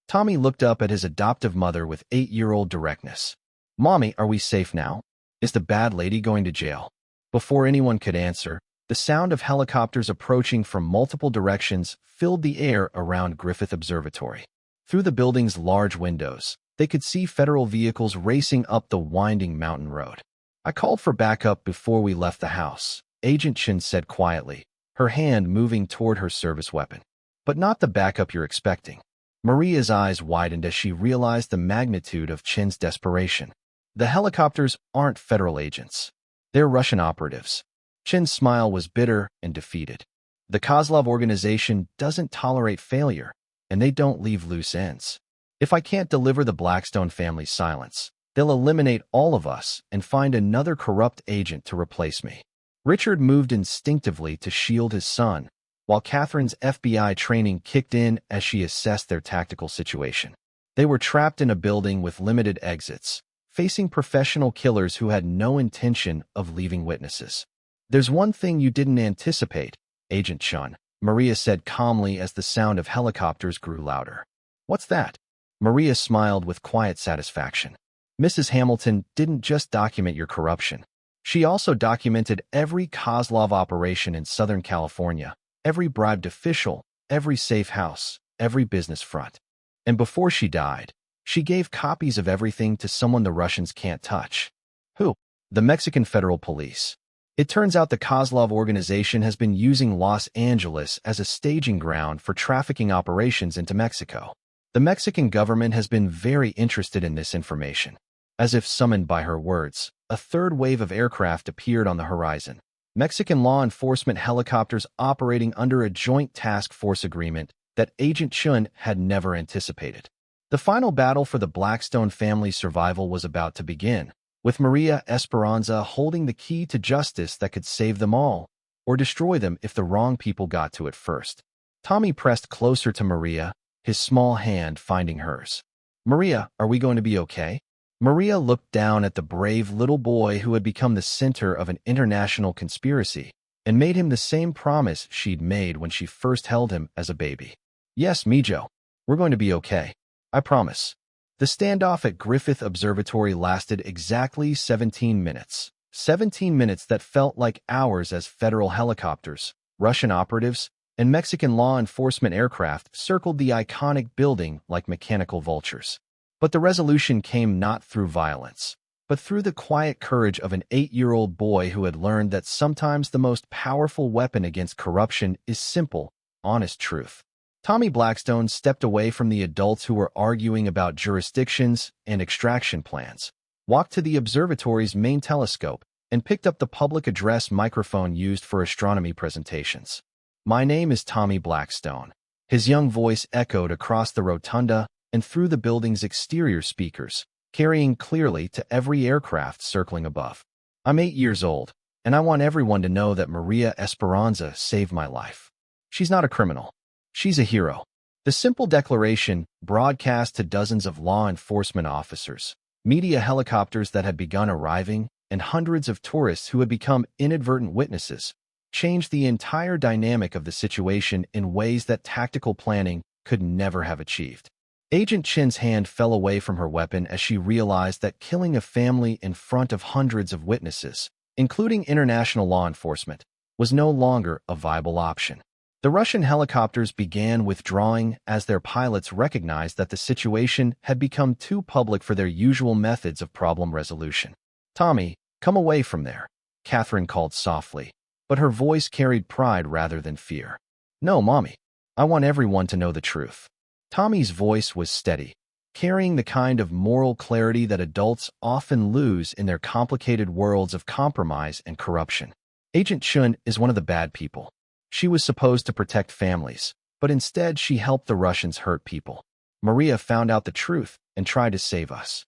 Tommy looked up at his adoptive mother with 8-year-old directness. Mommy, are we safe now? Is the bad lady going to jail? Before anyone could answer, the sound of helicopters approaching from multiple directions filled the air around Griffith Observatory. Through the building's large windows, they could see federal vehicles racing up the winding mountain road. I called for backup before we left the house, Agent Chin said quietly, her hand moving toward her service weapon. But not the backup you're expecting. Maria's eyes widened as she realized the magnitude of Chin's desperation. The helicopters aren't federal agents. They're Russian operatives. Chin's smile was bitter and defeated. The Kozlov organization doesn't tolerate failure, and they don't leave loose ends. If I can't deliver the Blackstone family's silence, they'll eliminate all of us and find another corrupt agent to replace me. Richard moved instinctively to shield his son, while Catherine's FBI training kicked in as she assessed their tactical situation. They were trapped in a building with limited exits, facing professional killers who had no intention of leaving witnesses. There's one thing you didn't anticipate, Agent Chun, Maria said calmly as the sound of helicopters grew louder. What's that? Maria smiled with quiet satisfaction. Mrs. Hamilton didn't just document your corruption. She also documented every Kozlov operation in Southern California, every bribed official, every safe house, every business front. And before she died, she gave copies of everything to someone the Russians can't touch. Who? The Mexican Federal Police. It turns out the Kozlov organization has been using Los Angeles as a staging ground for trafficking operations into Mexico. The Mexican government has been very interested in this information. As if summoned by her words, a third wave of aircraft appeared on the horizon. Mexican law enforcement helicopters operating under a joint task force agreement that Agent Chun had never anticipated. The final battle for the Blackstone family's survival was about to begin, with Maria Esperanza holding the key to justice that could save them all, or destroy them if the wrong people got to it first. Tommy pressed closer to Maria, his small hand finding hers. Maria, are we going to be okay? Maria looked down at the brave little boy who had become the center of an international conspiracy and made him the same promise she'd made when she first held him as a baby. Yes, Mijo. We're going to be okay. I promise. The standoff at Griffith Observatory lasted exactly 17 minutes. 17 minutes that felt like hours as federal helicopters, Russian operatives, and Mexican law enforcement aircraft circled the iconic building like mechanical vultures. But the resolution came not through violence, but through the quiet courage of an 8-year-old boy who had learned that sometimes the most powerful weapon against corruption is simple, honest truth. Tommy Blackstone stepped away from the adults who were arguing about jurisdictions and extraction plans, walked to the observatory's main telescope, and picked up the public address microphone used for astronomy presentations. My name is Tommy Blackstone. His young voice echoed across the rotunda and through the building's exterior speakers, carrying clearly to every aircraft circling above. I'm 8 years old, and I want everyone to know that Maria Esperanza saved my life. She's not a criminal. She's a hero. The simple declaration, broadcast to dozens of law enforcement officers, media helicopters that had begun arriving, and hundreds of tourists who had become inadvertent witnesses, changed the entire dynamic of the situation in ways that tactical planning could never have achieved. Agent Chin's hand fell away from her weapon as she realized that killing a family in front of hundreds of witnesses, including international law enforcement, was no longer a viable option. The Russian helicopters began withdrawing as their pilots recognized that the situation had become too public for their usual methods of problem resolution. "Tommy, come away from there," Catherine called softly, but her voice carried pride rather than fear. "No, Mommy. I want everyone to know the truth." Tommy's voice was steady, carrying the kind of moral clarity that adults often lose in their complicated worlds of compromise and corruption. Agent Chun is one of the bad people. She was supposed to protect families, but instead she helped the Russians hurt people. Maria found out the truth and tried to save us.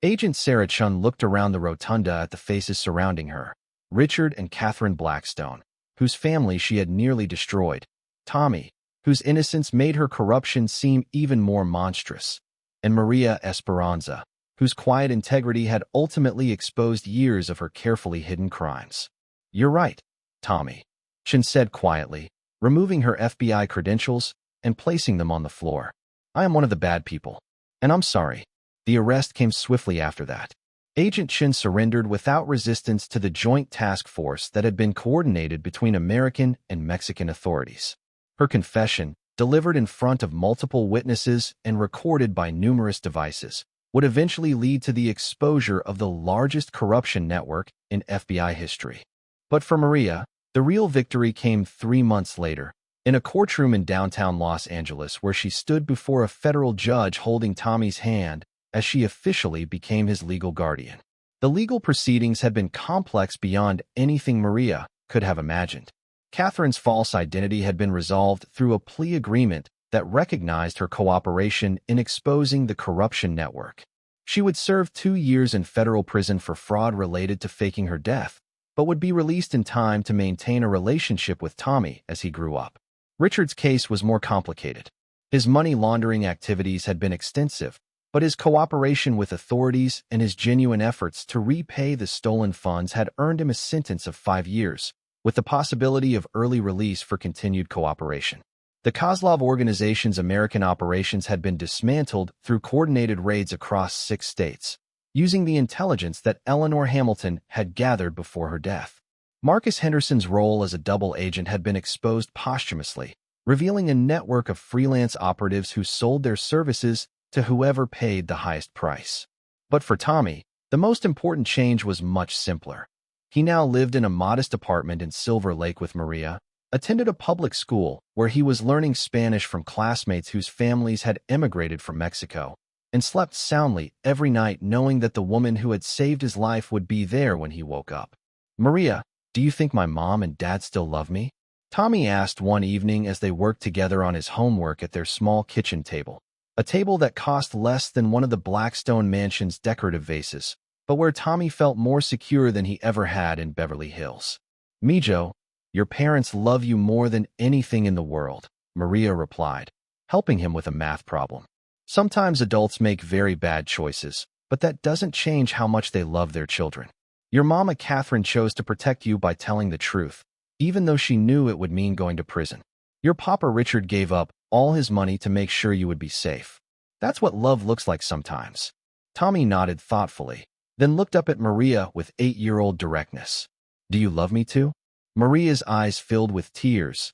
Agent Sarah Chun looked around the rotunda at the faces surrounding her. Richard and Catherine Blackstone, whose family she had nearly destroyed. Tommy, whose innocence made her corruption seem even more monstrous. And Maria Esperanza, whose quiet integrity had ultimately exposed years of her carefully hidden crimes. "You're right, Tommy," Chin said quietly, removing her FBI credentials and placing them on the floor. "I am one of the bad people, and I'm sorry." The arrest came swiftly after that. Agent Chin surrendered without resistance to the joint task force that had been coordinated between American and Mexican authorities. Her confession, delivered in front of multiple witnesses and recorded by numerous devices, would eventually lead to the exposure of the largest corruption network in FBI history. But for Maria, the real victory came 3 months later, in a courtroom in downtown Los Angeles where she stood before a federal judge holding Tommy's hand as she officially became his legal guardian. The legal proceedings had been complex beyond anything Maria could have imagined. Catherine's false identity had been resolved through a plea agreement that recognized her cooperation in exposing the corruption network. She would serve 2 years in federal prison for fraud related to faking her death, but would be released in time to maintain a relationship with Tommy as he grew up. Richard's case was more complicated. His money laundering activities had been extensive, but his cooperation with authorities and his genuine efforts to repay the stolen funds had earned him a sentence of 5 years, with the possibility of early release for continued cooperation. The Kozlov organization's American operations had been dismantled through coordinated raids across 6 states, using the intelligence that Eleanor Hamilton had gathered before her death. Marcus Henderson's role as a double agent had been exposed posthumously, revealing a network of freelance operatives who sold their services to whoever paid the highest price. But for Tommy, the most important change was much simpler. He now lived in a modest apartment in Silver Lake with Maria, attended a public school where he was learning Spanish from classmates whose families had emigrated from Mexico, and slept soundly every night knowing that the woman who had saved his life would be there when he woke up. "Maria, do you think my mom and dad still love me?" Tommy asked one evening as they worked together on his homework at their small kitchen table, a table that cost less than one of the Blackstone mansion's decorative vases, but where Tommy felt more secure than he ever had in Beverly Hills. "Mijo, your parents love you more than anything in the world," Maria replied, helping him with a math problem. "Sometimes adults make very bad choices, but that doesn't change how much they love their children. Your mama Catherine chose to protect you by telling the truth, even though she knew it would mean going to prison. Your papa Richard gave up all his money to make sure you would be safe. That's what love looks like sometimes." Tommy nodded thoughtfully, then looked up at Maria with 8-year-old directness. "Do you love me too?" Maria's eyes filled with tears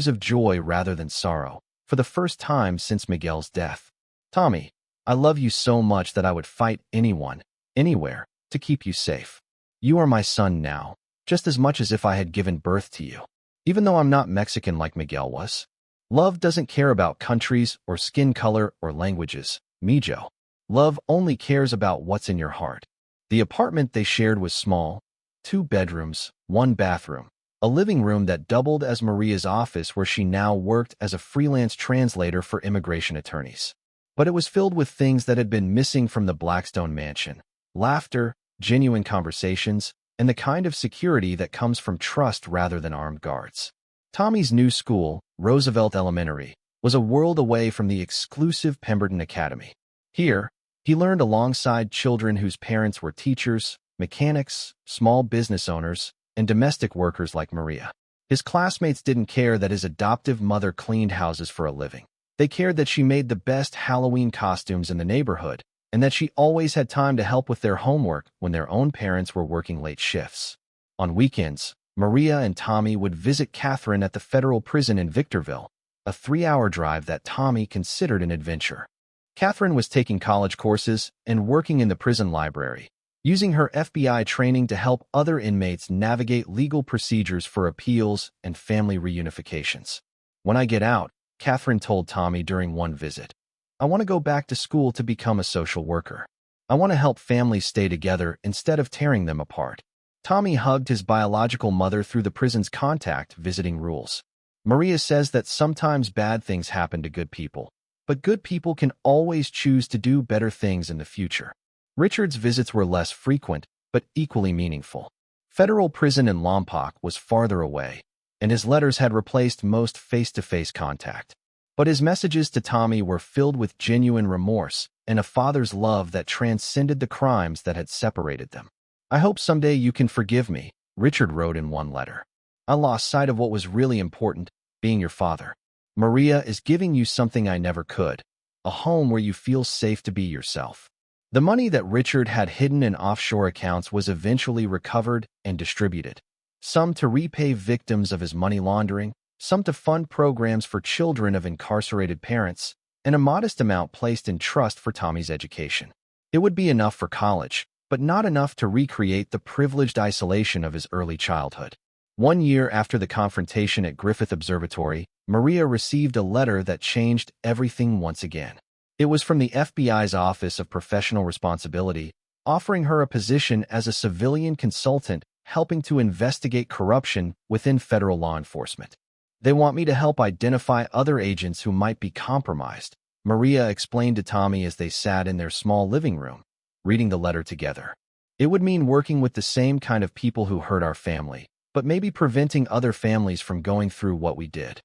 of joy rather than sorrow, for the first time since Miguel's death. "Tommy, I love you so much that I would fight anyone, anywhere, to keep you safe. You are my son now, just as much as if I had given birth to you. Even though I'm not Mexican like Miguel was. Love doesn't care about countries or skin color or languages, Mijo. Love only cares about what's in your heart." The apartment they shared was small, 2 bedrooms, 1 bathroom, a living room that doubled as Maria's office where she now worked as a freelance translator for immigration attorneys. But it was filled with things that had been missing from the Blackstone mansion: laughter, genuine conversations, and the kind of security that comes from trust rather than armed guards. Tommy's new school, Roosevelt Elementary, was a world away from the exclusive Pemberton Academy. Here, he learned alongside children whose parents were teachers, mechanics, small business owners, and domestic workers like Maria. His classmates didn't care that his adoptive mother cleaned houses for a living. They cared that she made the best Halloween costumes in the neighborhood, and that she always had time to help with their homework when their own parents were working late shifts. On weekends, Maria and Tommy would visit Catherine at the federal prison in Victorville, a 3-hour drive that Tommy considered an adventure. Catherine was taking college courses and working in the prison library, using her FBI training to help other inmates navigate legal procedures for appeals and family reunifications. "When I get out," Catherine told Tommy during one visit, "I want to go back to school to become a social worker. I want to help families stay together instead of tearing them apart." Tommy hugged his biological mother through the prison's contact visiting rules. Maria says that sometimes bad things happen to good people, but good people can always choose to do better things in the future. Richard's visits were less frequent, but equally meaningful. Federal prison in Lompoc was farther away, and his letters had replaced most face-to-face contact. But his messages to Tommy were filled with genuine remorse and a father's love that transcended the crimes that had separated them. "I hope someday you can forgive me," Richard wrote in one letter. "I lost sight of what was really important, being your father. Maria is giving you something I never could, a home where you feel safe to be yourself." The money that Richard had hidden in offshore accounts was eventually recovered and distributed, some to repay victims of his money laundering, some to fund programs for children of incarcerated parents, and a modest amount placed in trust for Tommy's education. It would be enough for college, but not enough to recreate the privileged isolation of his early childhood. 1 year after the confrontation at Griffith Observatory, Maria received a letter that changed everything once again. It was from the FBI's Office of Professional Responsibility, offering her a position as a civilian consultant helping to investigate corruption within federal law enforcement. "They want me to help identify other agents who might be compromised," Maria explained to Tommy as they sat in their small living room, reading the letter together. "It would mean working with the same kind of people who hurt our family, but maybe preventing other families from going through what we did."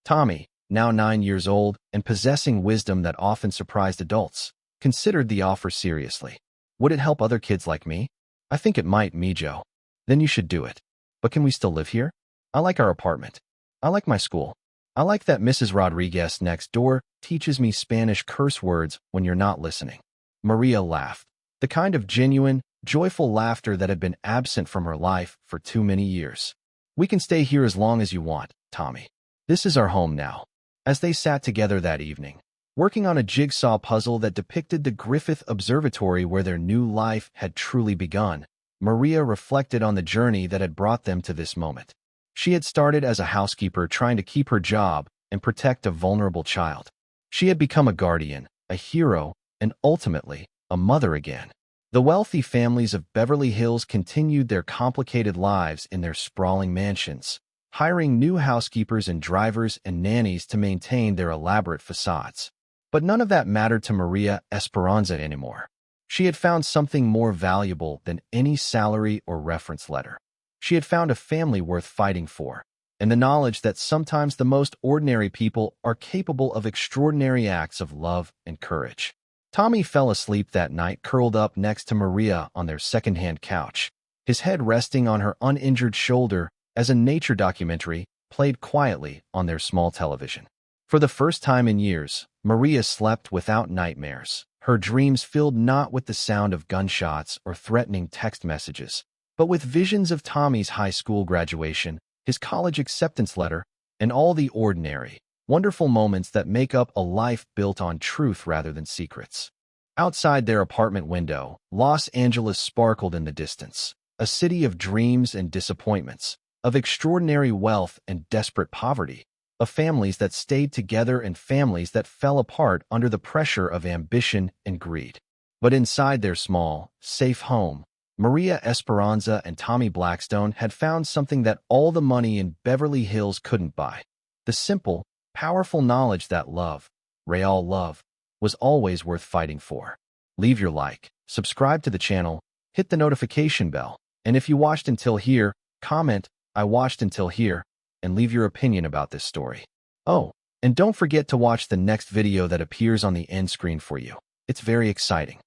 Tommy, now 9 years old and possessing wisdom that often surprised adults, considered the offer seriously. "Would it help other kids like me?" "I think it might, Mijo." "Then you should do it. But can we still live here? I like our apartment. I like my school. I like that Mrs. Rodriguez next door teaches me Spanish curse words when you're not listening." Maria laughed, the kind of genuine, joyful laughter that had been absent from her life for too many years. "We can stay here as long as you want, Tommy. This is our home now." As they sat together that evening, working on a jigsaw puzzle that depicted the Griffith Observatory where their new life had truly begun, Maria reflected on the journey that had brought them to this moment. She had started as a housekeeper trying to keep her job and protect a vulnerable child. She had become a guardian, a hero, and ultimately, a mother again. The wealthy families of Beverly Hills continued their complicated lives in their sprawling mansions, hiring new housekeepers and drivers and nannies to maintain their elaborate facades. But none of that mattered to Maria Esperanza anymore. She had found something more valuable than any salary or reference letter. She had found a family worth fighting for, and the knowledge that sometimes the most ordinary people are capable of extraordinary acts of love and courage. Tommy fell asleep that night curled up next to Maria on their second-hand couch, his head resting on her uninjured shoulder as a nature documentary played quietly on their small television. For the first time in years, Maria slept without nightmares, her dreams filled not with the sound of gunshots or threatening text messages, but with visions of Tommy's high school graduation, his college acceptance letter, and all the ordinary, wonderful moments that make up a life built on truth rather than secrets. Outside their apartment window, Los Angeles sparkled in the distance, a city of dreams and disappointments, of extraordinary wealth and desperate poverty, of families that stayed together and families that fell apart under the pressure of ambition and greed. But inside their small, safe home, Maria Esperanza and Tommy Blackstone had found something that all the money in Beverly Hills couldn't buy. The simple, powerful knowledge that love, real love, was always worth fighting for. Leave your like, subscribe to the channel, hit the notification bell, and if you watched until here, comment, "I watched until here," and leave your opinion about this story. Oh, and don't forget to watch the next video that appears on the end screen for you. It's very exciting.